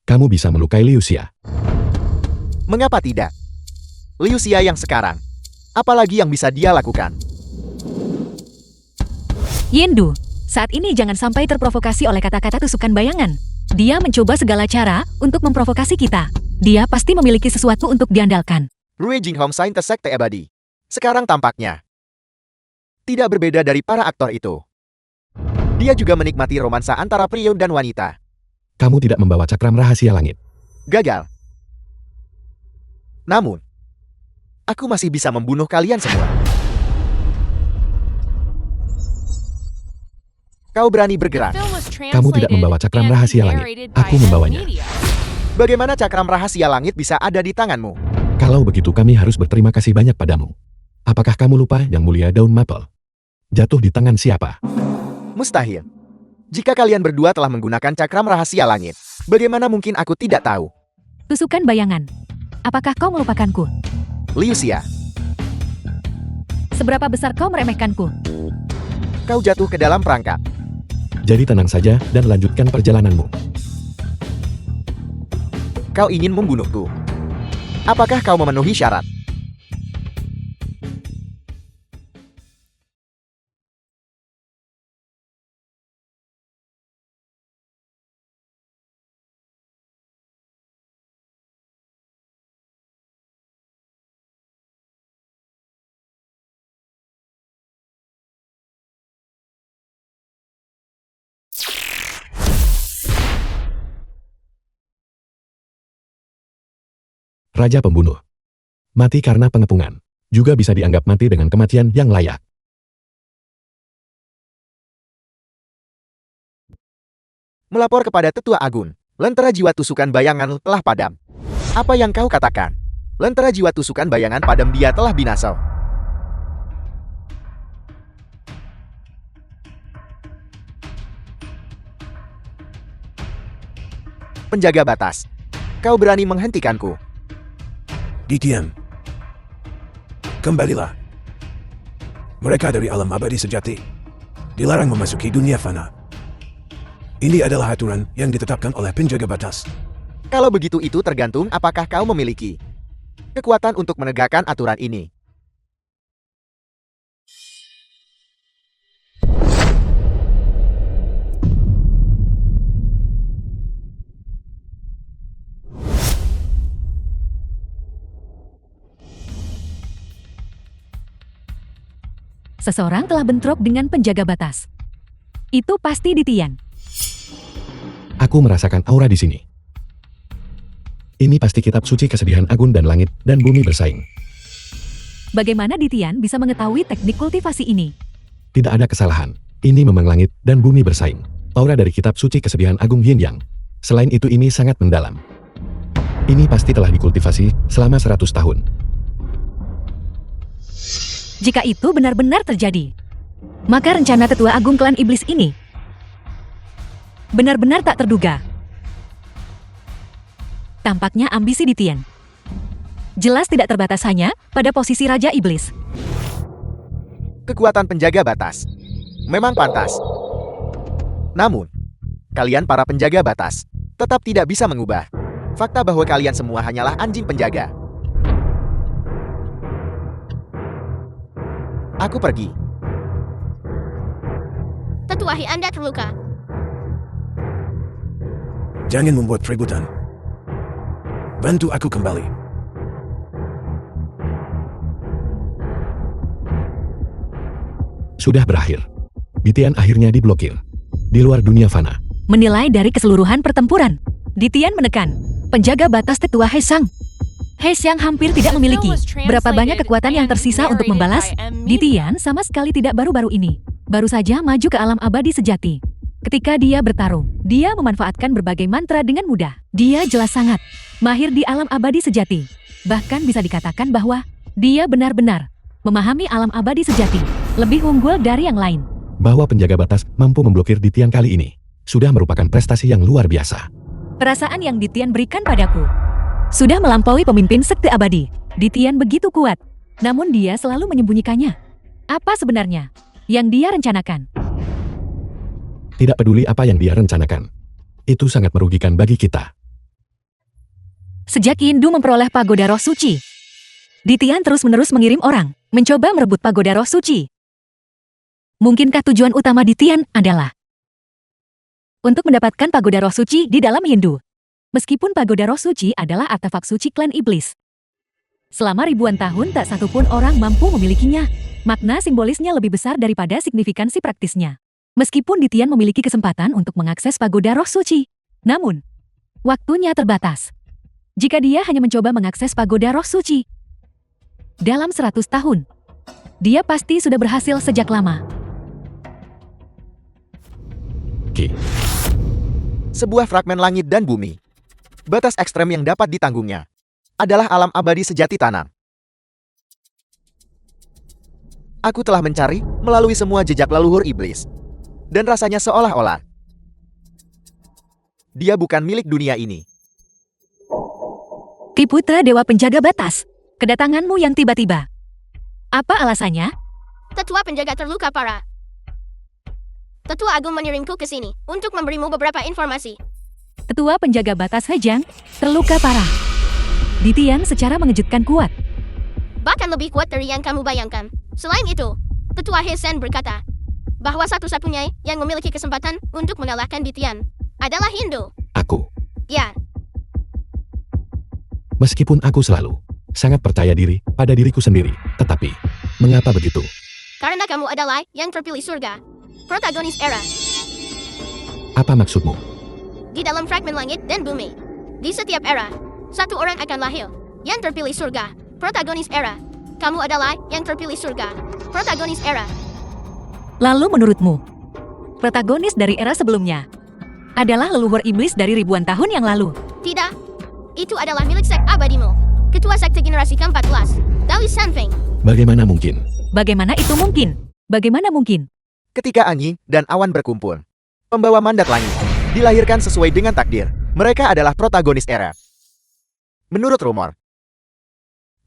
kamu bisa melukai Liu Xia? Mengapa tidak? Liu Xia yang sekarang. Apalagi yang bisa dia lakukan? Yendu, saat ini jangan sampai terprovokasi oleh kata-kata tusukan bayangan. Dia mencoba segala cara untuk memprovokasi kita. Dia pasti memiliki sesuatu untuk diandalkan. Rue Jinghong saintis sekte abadi. Sekarang tampaknya tidak berbeda dari para aktor itu. Dia juga menikmati romansa antara pria dan wanita. Kamu tidak membawa cakram rahasia langit. Gagal. Namun, aku masih bisa membunuh kalian semua. Kau berani bergerak. Kamu tidak membawa cakram rahasia langit. Aku membawanya. Bagaimana cakram rahasia langit bisa ada di tanganmu? Kalau begitu kami harus berterima kasih banyak padamu. Apakah kamu lupa yang mulia daun maple jatuh di tangan siapa? Mustahil. Jika kalian berdua telah menggunakan cakram rahasia langit, bagaimana mungkin aku tidak tahu? Tusukan bayangan. Apakah kau melupakanku? Liu Xia, Seberapa besar kau meremehkanku? kau jatuh ke dalam perangkap. Jadi tenang saja dan lanjutkan perjalananmu. Kau ingin membunuhku. Apakah kau memenuhi syarat? Raja pembunuh. Mati karena pengepungan. Juga bisa dianggap mati dengan kematian yang layak. Melapor kepada Tetua Agun, lentera jiwa tusukan bayangan telah padam. Apa yang kau katakan? Lentera jiwa tusukan bayangan padam, dia telah binasa. Penjaga batas. Kau berani menghentikanku. Diam. Kembalilah. Mereka dari alam abadi sejati. Dilarang memasuki dunia fana. Ini adalah aturan yang ditetapkan oleh penjaga batas. Kalau begitu itu tergantung apakah kau memiliki kekuatan untuk menegakkan aturan ini. Seseorang telah bentrok dengan penjaga batas. Itu pasti Ditian. Aku merasakan aura di sini. Ini pasti kitab suci kesedihan Agun dan langit dan bumi bersaing. Bagaimana Ditian bisa mengetahui teknik kultivasi ini? Tidak ada kesalahan. Ini memang langit dan bumi bersaing. Aura dari kitab suci kesedihan Agung Yin Yang. Selain itu ini sangat mendalam. Ini pasti telah dikultivasi selama 100 tahun. Jika itu benar-benar terjadi, maka rencana Tetua Agung Klan Iblis ini benar-benar tak terduga. Tampaknya ambisi Ditian jelas tidak terbatas hanya pada posisi Raja Iblis. Kekuatan penjaga batas memang pantas. Namun, kalian para penjaga batas tetap tidak bisa mengubah fakta bahwa kalian semua hanyalah anjing penjaga. Aku pergi. Tetua Hi, Anda terluka. Jangan membuat keributan. Bantu aku kembali. Sudah berakhir. Ditian akhirnya diblokir. Di luar dunia fana. Menilai dari keseluruhan pertempuran, Ditian menekan penjaga batas Tetua He Sang. He Xiang hampir tidak memiliki berapa banyak kekuatan yang tersisa untuk membalas. Di Tian sama sekali tidak baru-baru ini. Baru saja maju ke alam abadi sejati. Ketika dia bertarung, dia memanfaatkan berbagai mantra dengan mudah. Dia jelas sangat mahir di alam abadi sejati. Bahkan bisa dikatakan bahwa dia benar-benar memahami alam abadi sejati, lebih unggul dari yang lain. Bahwa penjaga batas mampu memblokir Di Tian kali ini sudah merupakan prestasi yang luar biasa. Perasaan yang Di Tian berikan padaku sudah melampaui pemimpin sekte abadi. Di Tian begitu kuat, namun dia selalu menyembunyikannya. Apa sebenarnya yang dia rencanakan? Tidak peduli apa yang dia rencanakan. Itu sangat merugikan bagi kita. Sejak Hindu memperoleh pagoda roh suci, Di Tian terus-menerus mengirim orang mencoba merebut pagoda roh suci. Mungkinkah tujuan utama Di Tian adalah untuk mendapatkan pagoda roh suci di dalam Hindu? Meskipun pagoda roh suci adalah artefak suci klan iblis, selama ribuan tahun tak satupun orang mampu memilikinya. Makna simbolisnya lebih besar daripada signifikansi praktisnya. Meskipun Di Tian memiliki kesempatan untuk mengakses pagoda roh suci, namun waktunya terbatas. Jika dia hanya mencoba mengakses pagoda roh suci dalam 100 tahun, dia pasti sudah berhasil sejak lama. Ki, Sebuah fragmen langit dan bumi. Batas ekstrem yang dapat ditanggungnya adalah alam abadi sejati tanam. Aku telah mencari melalui semua jejak leluhur iblis. Dan rasanya seolah-olah dia bukan milik dunia ini. Ki Putra Dewa Penjaga Batas, kedatanganmu yang tiba-tiba. Apa alasannya? Tetua penjaga terluka parah. Tetua Agung mengirimku ke sini untuk memberimu beberapa informasi. Tetua Penjaga Batas He Jiang terluka parah. Di Tian secara mengejutkan kuat. Bahkan lebih kuat dari yang kamu bayangkan. Selain itu, Tetua He Sen berkata bahwa satu-satunya yang memiliki kesempatan untuk mengalahkan Di Tian adalah Hindu. aku. Ya, Meskipun aku selalu sangat percaya diri pada diriku sendiri, tetapi mengapa begitu? karena kamu adalah yang terpilih surga. Protagonis era. Apa maksudmu? Di dalam fragmen langit dan bumi. Di setiap era, satu orang akan lahir yang terpilih surga. Protagonis era. Kamu adalah yang terpilih surga. Protagonis era. Lalu menurutmu, protagonis dari era sebelumnya adalah leluhur iblis dari ribuan tahun yang lalu? Tidak. Itu adalah milik sek abadimu. Ketua sekte generasi ke-14, Taoist Sanfeng. Bagaimana mungkin? Bagaimana itu mungkin? Bagaimana mungkin? Ketika angin dan awan berkumpul, pembawa mandat langit dilahirkan sesuai dengan takdir. Mereka adalah protagonis era. Menurut rumor,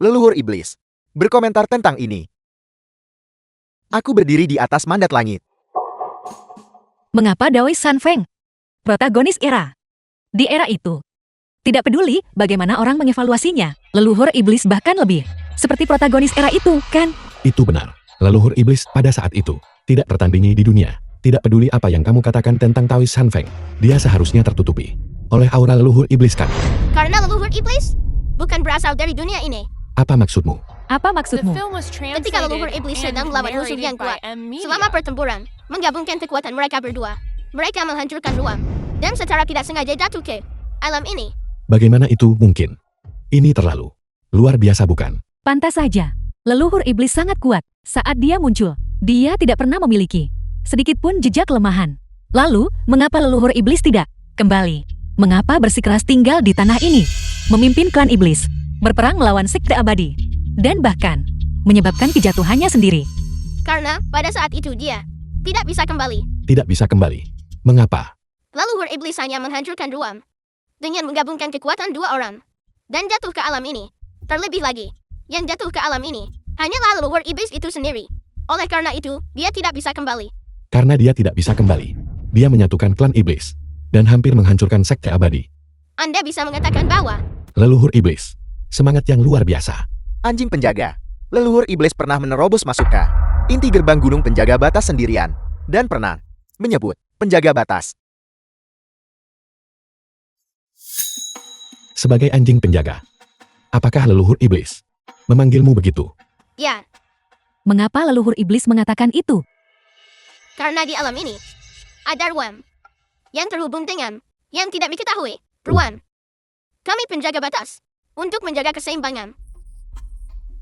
leluhur iblis berkomentar tentang ini. Aku berdiri di atas mandat langit. Mengapa Daoist Sanfeng? Protagonis era. Di era itu, tidak peduli bagaimana orang mengevaluasinya, leluhur iblis bahkan lebih seperti protagonis era itu, kan? Itu benar. Leluhur iblis pada saat itu tidak tertandingi di dunia. Tidak peduli apa yang kamu katakan tentang Taoist Sanfeng, dia seharusnya tertutupi oleh aura leluhur iblis kan? Karena leluhur iblis bukan berasal dari dunia ini. Apa maksudmu? Apa maksudmu? Ketika leluhur iblis sedang melawan musuh yang kuat, selama pertempuran, menggabungkan kekuatan mereka berdua, mereka menghancurkan ruang, dan secara tidak sengaja jatuh ke alam ini. Bagaimana itu mungkin? Ini terlalu luar biasa bukan? Pantas saja. Leluhur iblis sangat kuat. Saat dia muncul, dia tidak pernah memiliki sedikit pun jejak kelemahan. Lalu, mengapa leluhur iblis tidak kembali? Mengapa bersikeras tinggal di tanah ini? Memimpin klan iblis, berperang melawan sekte abadi, dan bahkan menyebabkan kejatuhannya sendiri. Karena pada saat itu dia tidak bisa kembali. Tidak bisa kembali. Mengapa? Leluhur iblis hanya menghancurkan ruang dengan menggabungkan kekuatan dua orang dan jatuh ke alam ini. Terlebih lagi, yang jatuh ke alam ini hanyalah leluhur iblis itu sendiri. Oleh karena itu, dia tidak bisa kembali. Karena dia tidak bisa kembali, dia menyatukan klan iblis dan hampir menghancurkan sekte abadi. Anda bisa mengatakan bahwa Leluhur iblis, semangat yang luar biasa. Anjing penjaga. Leluhur iblis pernah menerobos masuk ke inti gerbang gunung penjaga batas sendirian. Dan pernah menyebut penjaga batas. Sebagai anjing penjaga, apakah leluhur iblis memanggilmu begitu? ya, Mengapa leluhur iblis mengatakan itu? karena di alam ini ada ruang yang terhubung dengan yang tidak diketahui. Ruang. Kami penjaga batas untuk menjaga keseimbangan.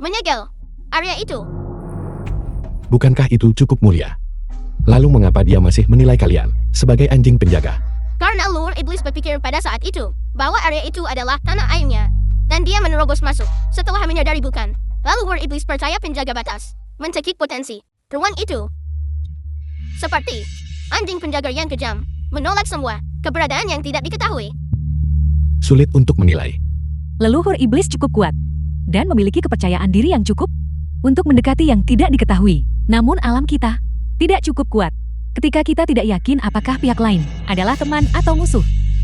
Menyegel area itu. Bukankah itu cukup mulia? Lalu mengapa dia masih menilai kalian sebagai anjing penjaga? Karena luar iblis berpikir pada saat itu bahwa area itu adalah tanah airnya. Dan dia menerobos masuk setelah menyadari bukan. Lalu luar iblis percaya penjaga batas mencekik potensi ruang itu. Seperti anjing penjaga yang kejam, menolak semua keberadaan yang tidak diketahui. Sulit untuk menilai. Leluhur iblis cukup kuat dan memiliki kepercayaan diri yang cukup untuk mendekati yang tidak diketahui. Namun alam kita tidak cukup kuat ketika kita tidak yakin apakah pihak lain adalah teman atau musuh.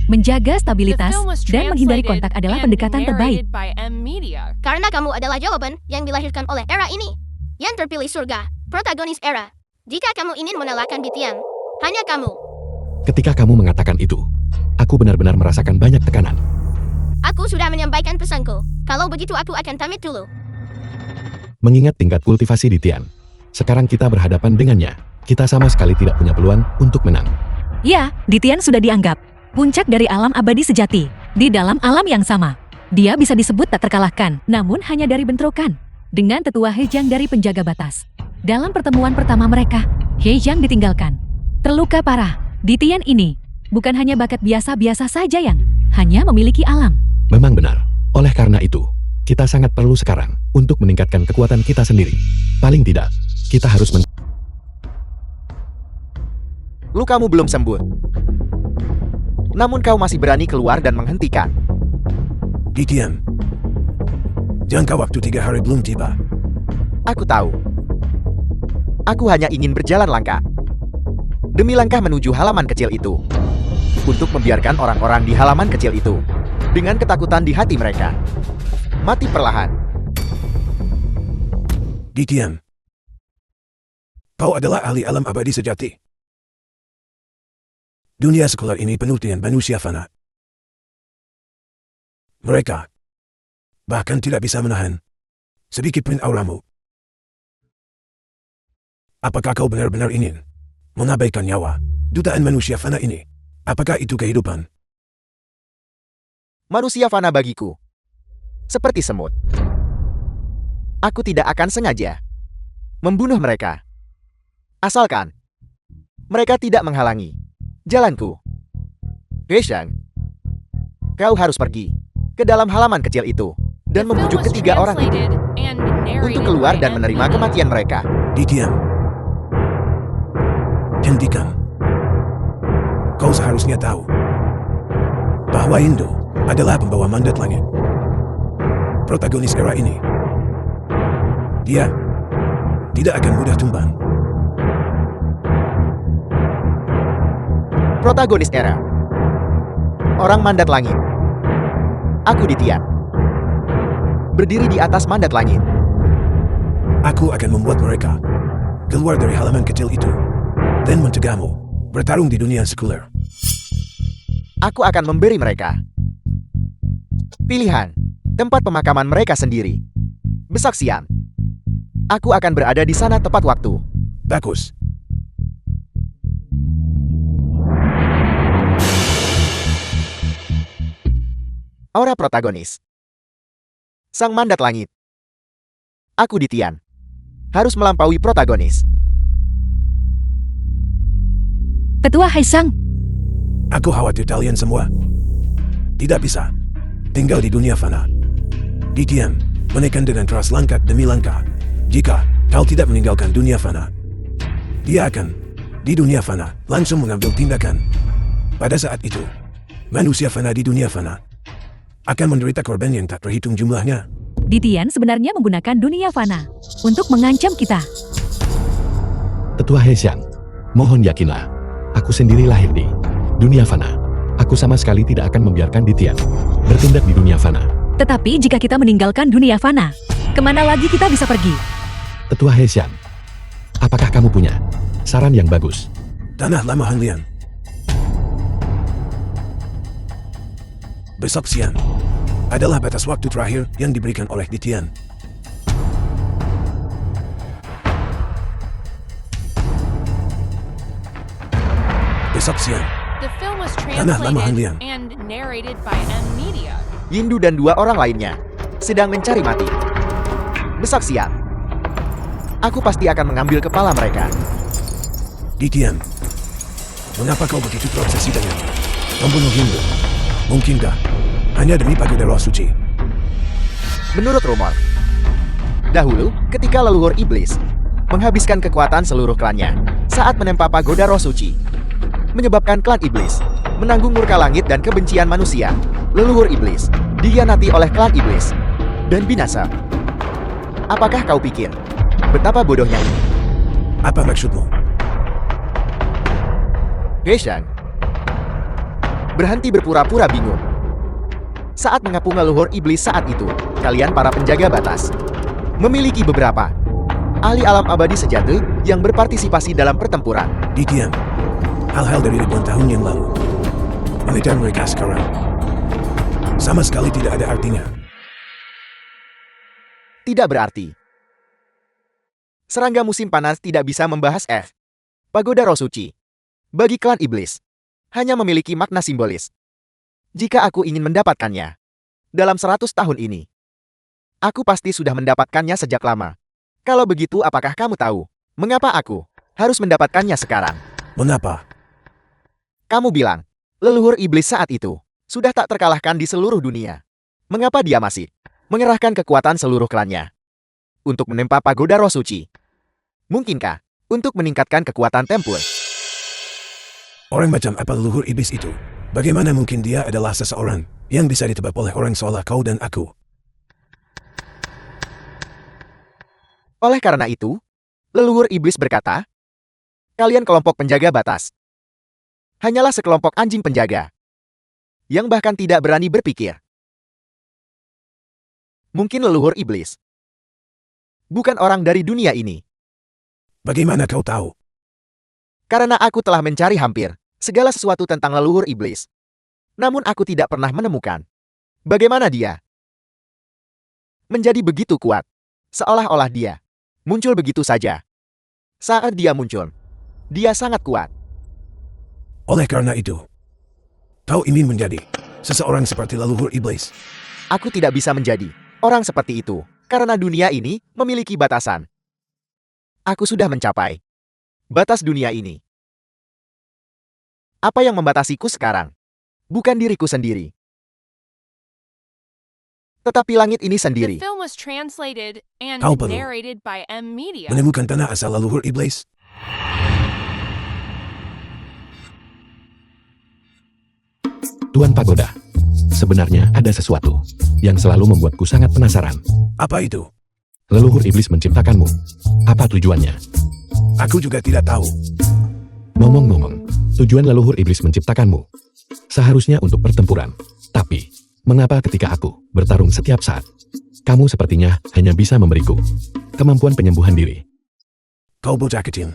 Menjaga stabilitas dan menghindari kontak adalah pendekatan terbaik. Karena kamu adalah jawaban yang dilahirkan oleh era ini. Yang terpilih surga, protagonis era. Jika kamu ingin mengalahkan Bitian, hanya kamu. Ketika kamu mengatakan itu, aku benar-benar merasakan banyak tekanan. Aku sudah menyampaikan pesanku. Kalau begitu aku akan pamit dulu. Mengingat tingkat kultivasi di Tian, sekarang kita berhadapan dengannya. Kita sama sekali tidak punya peluang untuk menang. Ya, Ditian sudah dianggap puncak dari alam abadi sejati. Di dalam alam yang sama, dia bisa disebut tak terkalahkan, namun hanya dari bentrokan dengan tetua Heijang dari penjaga batas. Dalam pertemuan pertama mereka, Heijang ditinggalkan. Terluka parah. Ditian ini bukan hanya bakat biasa-biasa saja yang hanya memiliki alam. Memang benar. Oleh karena itu, kita sangat perlu sekarang untuk meningkatkan kekuatan kita sendiri. Paling tidak, kita harus Lukamu belum sembuh. Namun kau masih berani keluar dan menghentikan. Ditian. Jangka waktu 3 hari belum tiba. Aku tahu. Aku hanya ingin berjalan langkah demi langkah menuju halaman kecil itu. Untuk membiarkan orang-orang di halaman kecil itu dengan ketakutan di hati mereka mati perlahan. Ditian. Kau adalah ahli alam abadi sejati. Dunia sekular ini penuh dengan manusia fana. Mereka bahkan tidak bisa menahan sedikit pun auramu. Apakah kau benar-benar ingin mengabaikan nyawa jutaan manusia fana ini? Apakah itu kehidupan? Manusia fana bagiku seperti semut. Aku tidak akan sengaja membunuh mereka, asalkan mereka tidak menghalangi jalanku. Heijang, kau harus pergi ke dalam halaman kecil itu dan membujuk ketiga orang itu untuk keluar dan menerima kematian mereka. Ditian. Hentikan. Kau seharusnya tahu bahwa Indo adalah pembawa mandat langit. Protagonis era ini. Dia tidak akan mudah tumbang. Protagonis era. Orang mandat langit. Aku Ditian. Berdiri di atas mandat langit. Aku akan membuat mereka keluar dari halaman kecil itu dan mencegahmu bertarung di dunia sekuler. Aku akan memberi mereka pilihan tempat pemakaman mereka sendiri. Besaksian. Aku akan berada di sana tepat waktu. Bagus. Aura protagonis. Sang mandat langit. Aku Ditian. Harus melampaui protagonis. Tetua Heijang, Aku khawatir kalian semua tidak bisa tinggal di dunia fana. Ditian menekan dengan keras langkah demi langkah. Jika kau tidak meninggalkan dunia fana, dia akan di dunia fana langsung mengambil tindakan. Pada saat itu, manusia fana di dunia fana akan menderita korban yang tak terhitung jumlahnya. Ditian sebenarnya menggunakan dunia fana untuk mengancam kita. Tetua Heijang, mohon yakinlah, aku sendiri lahir di dunia fana. Aku sama sekali tidak akan membiarkan Ditian bertindak di dunia fana. Tetapi jika kita meninggalkan dunia fana, kemana lagi kita bisa pergi? Tetua Heijang, apakah kamu punya saran yang bagus? Tanah lama Hanlian. Besok siang adalah batas waktu terakhir yang diberikan oleh Ditian. The film was Tanah lama translated Hanlian. and narrated by M Media. Yindu dan 2 orang lainnya sedang mencari mati. Besak siap. Aku pasti akan mengambil kepala mereka. Dikian. Mengapa kau begitu terobsesi dengannya? Membunuh Hindu. Mungkinkah? Hanya demi pagoda roh suci. Menurut rumor, dahulu ketika leluhur iblis menghabiskan kekuatan seluruh klannya saat menempa pagoda roh suci, menyebabkan klan iblis menanggung murka langit dan kebencian manusia. Leluhur iblis dikhianati oleh klan iblis dan binasa. Apakah kau pikir betapa bodohnya ini? Apa maksudmu? Geishan, berhenti berpura-pura bingung. Saat mengepung leluhur iblis saat itu, kalian para penjaga batas memiliki beberapa ahli alam abadi sejati yang berpartisipasi dalam pertempuran. Dikian. Hal-hal dari ribuan tahun yang lalu. Militer mereka sekarang sama sekali tidak ada artinya. Tidak berarti. Serangga musim panas tidak bisa membahas pagoda roh suci. Bagi klan iblis, hanya memiliki makna simbolis. Jika aku ingin mendapatkannya dalam 100 tahun ini, aku pasti sudah mendapatkannya sejak lama. Kalau begitu, apakah kamu tahu mengapa aku harus mendapatkannya sekarang? Mengapa? Kamu bilang, leluhur iblis saat itu sudah tak terkalahkan di seluruh dunia. Mengapa dia masih mengerahkan kekuatan seluruh klannya untuk menempa pagoda roh suci? Mungkinkah untuk meningkatkan kekuatan tempur? Orang macam apa leluhur iblis itu? Bagaimana mungkin dia adalah seseorang yang bisa ditebak oleh orang seolah kau dan aku? Oleh karena itu, leluhur iblis berkata, kalian kelompok penjaga batas hanyalah sekelompok anjing penjaga yang bahkan tidak berani berpikir. Mungkin leluhur iblis bukan orang dari dunia ini. Bagaimana kau tahu? Karena aku telah mencari hampir segala sesuatu tentang leluhur iblis. Namun aku tidak pernah menemukan bagaimana dia menjadi begitu kuat. Seolah-olah dia muncul begitu saja. Saat dia muncul, dia sangat kuat. Oleh karena itu, kau ingin menjadi seseorang seperti leluhur iblis. Aku tidak bisa menjadi orang seperti itu, karena dunia ini memiliki batasan. Aku sudah mencapai batas dunia ini. Apa yang membatasiku sekarang? Bukan diriku sendiri, tetapi langit ini The sendiri. film was translated and Kau perlu narrated by M Media. menemukan tanah asal leluhur iblis. Tuan Pagoda, sebenarnya ada sesuatu yang selalu membuatku sangat penasaran. Apa itu? Leluhur iblis menciptakanmu. Apa tujuannya? Aku juga tidak tahu. Ngomong-ngomong, tujuan leluhur iblis menciptakanmu seharusnya untuk pertempuran. Tapi, mengapa ketika aku bertarung setiap saat, kamu sepertinya hanya bisa memberiku kemampuan penyembuhan diri? Kau bocah kecil.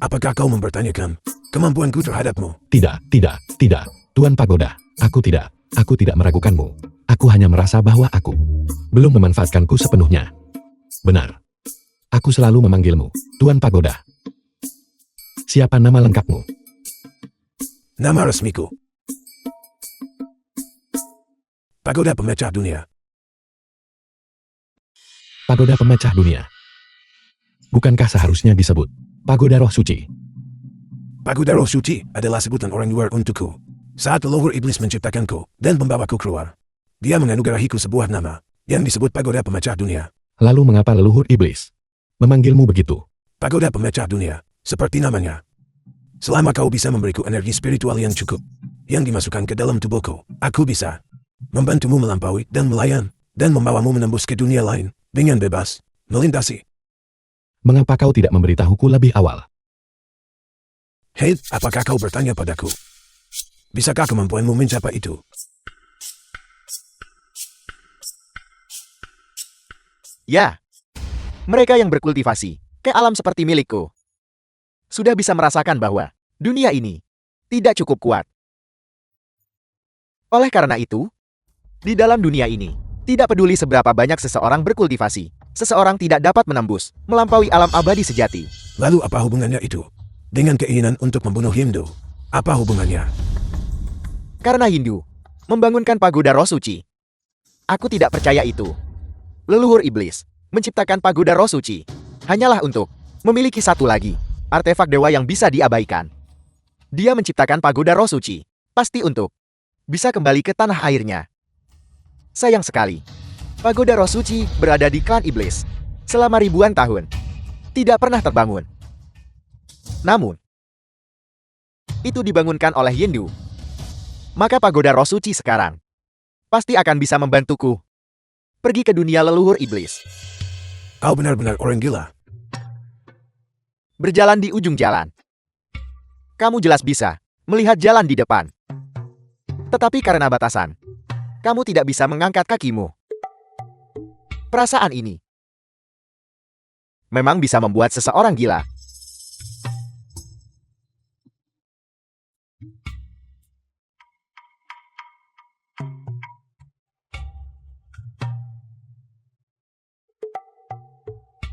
Apakah kau mempertanyakan kemampuanku terhadapmu? Tidak. Tuan Pagoda, aku tidak meragukanmu. Aku hanya merasa bahwa aku belum memanfaatkanku sepenuhnya. Benar. Aku selalu memanggilmu Tuan Pagoda. Siapa nama lengkapmu? Nama resmiku. Pagoda Pemecah Dunia. Pagoda Pemecah Dunia. Bukankah seharusnya disebut Pagoda Roh Suci? Pagoda Roh Suci adalah sebutan orang luar untukku. Saat leluhur iblis menciptakanku dan membawaku keluar, dia menganugerahiku sebuah nama yang disebut Pagoda Pemecah Dunia. Lalu mengapa leluhur iblis memanggilmu begitu? Pagoda Pemecah Dunia, seperti namanya. Selama kau bisa memberiku energi spiritual yang cukup, yang dimasukkan ke dalam tubuhku, aku bisa membantumu melampaui dan melayan, dan membawamu menembus ke dunia lain, dengan bebas, melintasi. Mengapa kau tidak memberitahuku lebih awal? Hei, apakah kau bertanya padaku? Bisakah kemampuanmu mencapai itu? Ya, mereka yang berkultivasi ke alam seperti milikku sudah bisa merasakan bahwa dunia ini tidak cukup kuat. Oleh karena itu, di dalam dunia ini, tidak peduli seberapa banyak seseorang berkultivasi, seseorang tidak dapat menembus, melampaui alam abadi sejati. Lalu apa hubungannya itu dengan keinginan untuk membunuh Hindu? Apa hubungannya? Karena Hindu membangunkan pagoda roh suci Aku tidak percaya itu. Leluhur iblis menciptakan pagoda roh suci hanyalah untuk memiliki satu lagi artefak dewa yang bisa diabaikan. Dia menciptakan pagoda roh suci pasti untuk bisa kembali ke tanah airnya. Sayang sekali, pagoda roh suci berada di klan iblis selama ribuan tahun, tidak pernah terbangun. Namun, itu dibangunkan oleh Yindu. Maka pagoda roh suci sekarang pasti akan bisa membantuku pergi ke dunia leluhur iblis. Kau benar-benar orang gila. Berjalan di ujung jalan. Kamu jelas bisa melihat jalan di depan. Tetapi karena batasan, kamu tidak bisa mengangkat kakimu. Perasaan ini memang bisa membuat seseorang gila.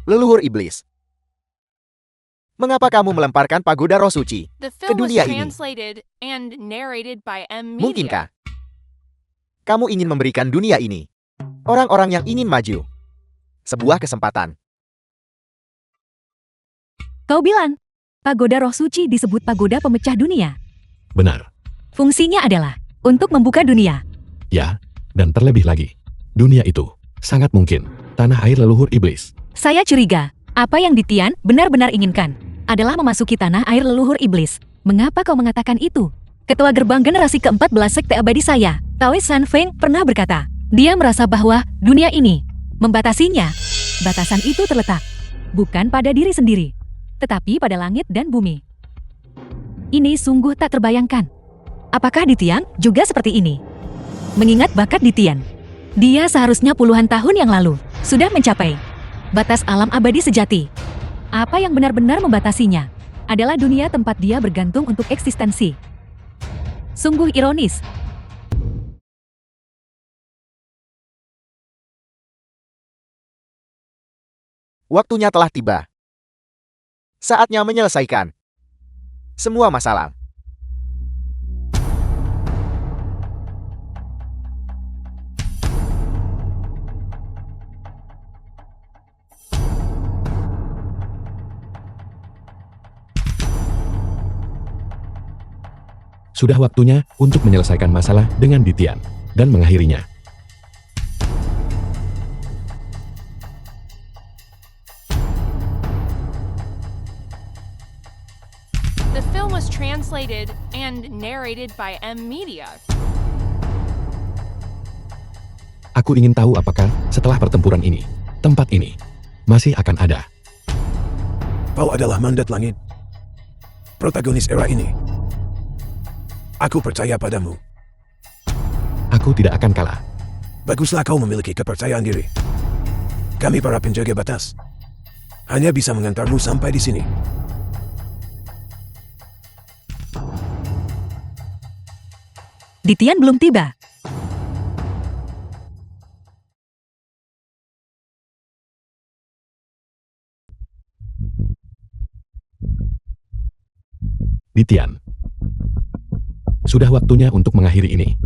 Leluhur iblis, mengapa kamu melemparkan pagoda roh suci The ke film was dunia ini? translated and narrated by M. Media. Mungkinkah kamu ingin memberikan dunia ini orang-orang yang ingin maju sebuah kesempatan? Kau bilang, pagoda roh suci disebut pagoda pemecah dunia. Benar. Fungsinya adalah untuk membuka dunia. Ya, dan terlebih lagi, dunia itu sangat mungkin tanah air leluhur iblis. Saya curiga, apa yang Ditian benar-benar inginkan adalah memasuki tanah air leluhur iblis. Mengapa kau mengatakan itu? Ketua gerbang generasi ke-14 sekte abadi saya, Taoist San Feng, pernah berkata, dia merasa bahwa dunia ini membatasinya. Batasan itu terletak bukan pada diri sendiri, tetapi pada langit dan bumi. Ini sungguh tak terbayangkan. Apakah Ditian juga seperti ini? Mengingat bakat Ditian, dia seharusnya puluhan tahun yang lalu sudah mencapai batas alam abadi sejati. Apa yang benar-benar membatasinya adalah dunia tempat dia bergantung untuk eksistensi. Sungguh ironis. Waktunya telah tiba. Saatnya menyelesaikan semua masalah. Sudah waktunya untuk menyelesaikan masalah dengan Ditian dan mengakhirinya. The film was translated and narrated by M. Media. Aku ingin tahu apakah setelah pertempuran ini, tempat ini masih akan ada. Kau adalah mandat langit. Protagonis era ini. Aku percaya padamu. Aku tidak akan kalah. Baguslah kau memiliki kepercayaan diri. Kami para penjaga batas hanya bisa mengantarmu sampai di sini. Ditian belum tiba. Ditian. Sudah waktunya untuk mengakhiri ini.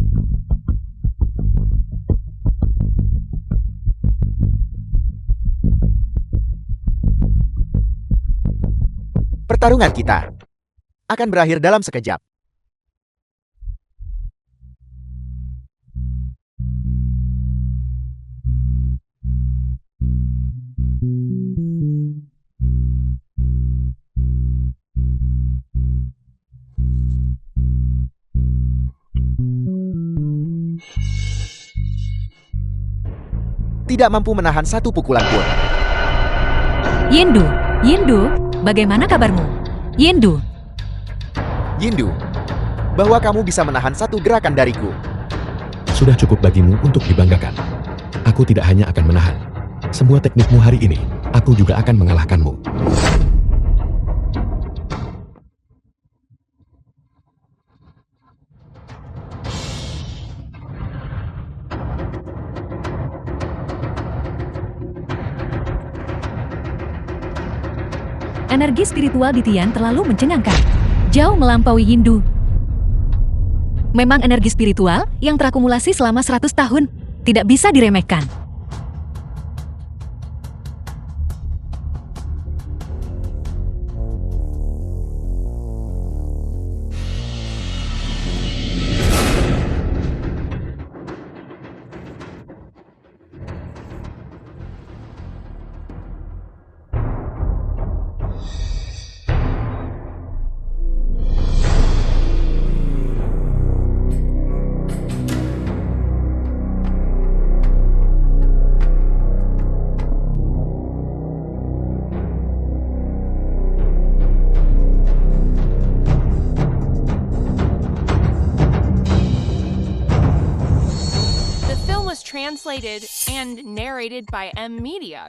Pertarungan kita akan berakhir dalam sekejap. Tidak mampu menahan satu pukulan pun. Yindu, Yindu, bagaimana kabarmu? Yindu, Yindu, bahwa kamu bisa menahan satu gerakan dariku. Sudah cukup bagimu untuk dibanggakan. Aku tidak hanya akan menahan semua teknikmu hari ini, aku juga akan mengalahkanmu. energi spiritual Ditian terlalu mencengangkan. Jauh melampaui Yindu. Memang energi spiritual yang terakumulasi selama 100 tahun tidak bisa diremehkan. The film was translated and narrated by M Media.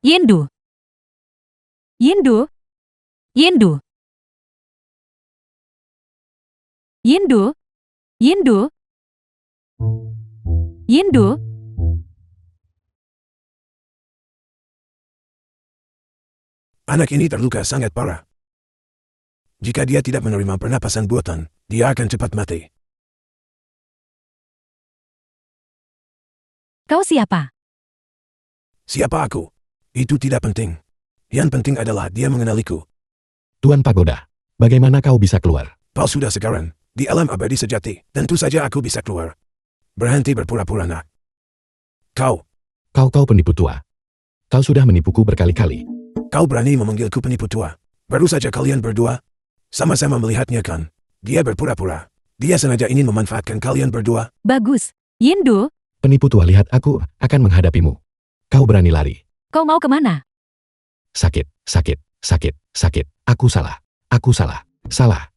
Yendu. Yendu. Yendu. Yendu. Yendu. Yendu. Anak ini terluka sangat parah. Jika dia tidak menerima pernapasan buatan, dia akan cepat mati. Kau siapa? Siapa aku? Itu tidak penting. Yang penting adalah dia mengenaliku. Tuan Pagoda, bagaimana kau bisa keluar? Kau sudah sekarang, di alam abadi sejati, tentu saja aku bisa keluar. Berhenti berpura-pura nak. Kau Kau penipu tua. Kau sudah menipuku berkali-kali. Kau berani memanggilku penipu tua. Baru saja kalian berdua sama-sama melihatnya kan. Dia berpura-pura. Dia sengaja ingin memanfaatkan kalian berdua. Bagus. Yendu, Penipu tua, lihat, aku akan menghadapimu. Kau berani lari. kau mau kemana? Sakit, sakit, sakit, sakit. Aku salah. Aku salah. Salah.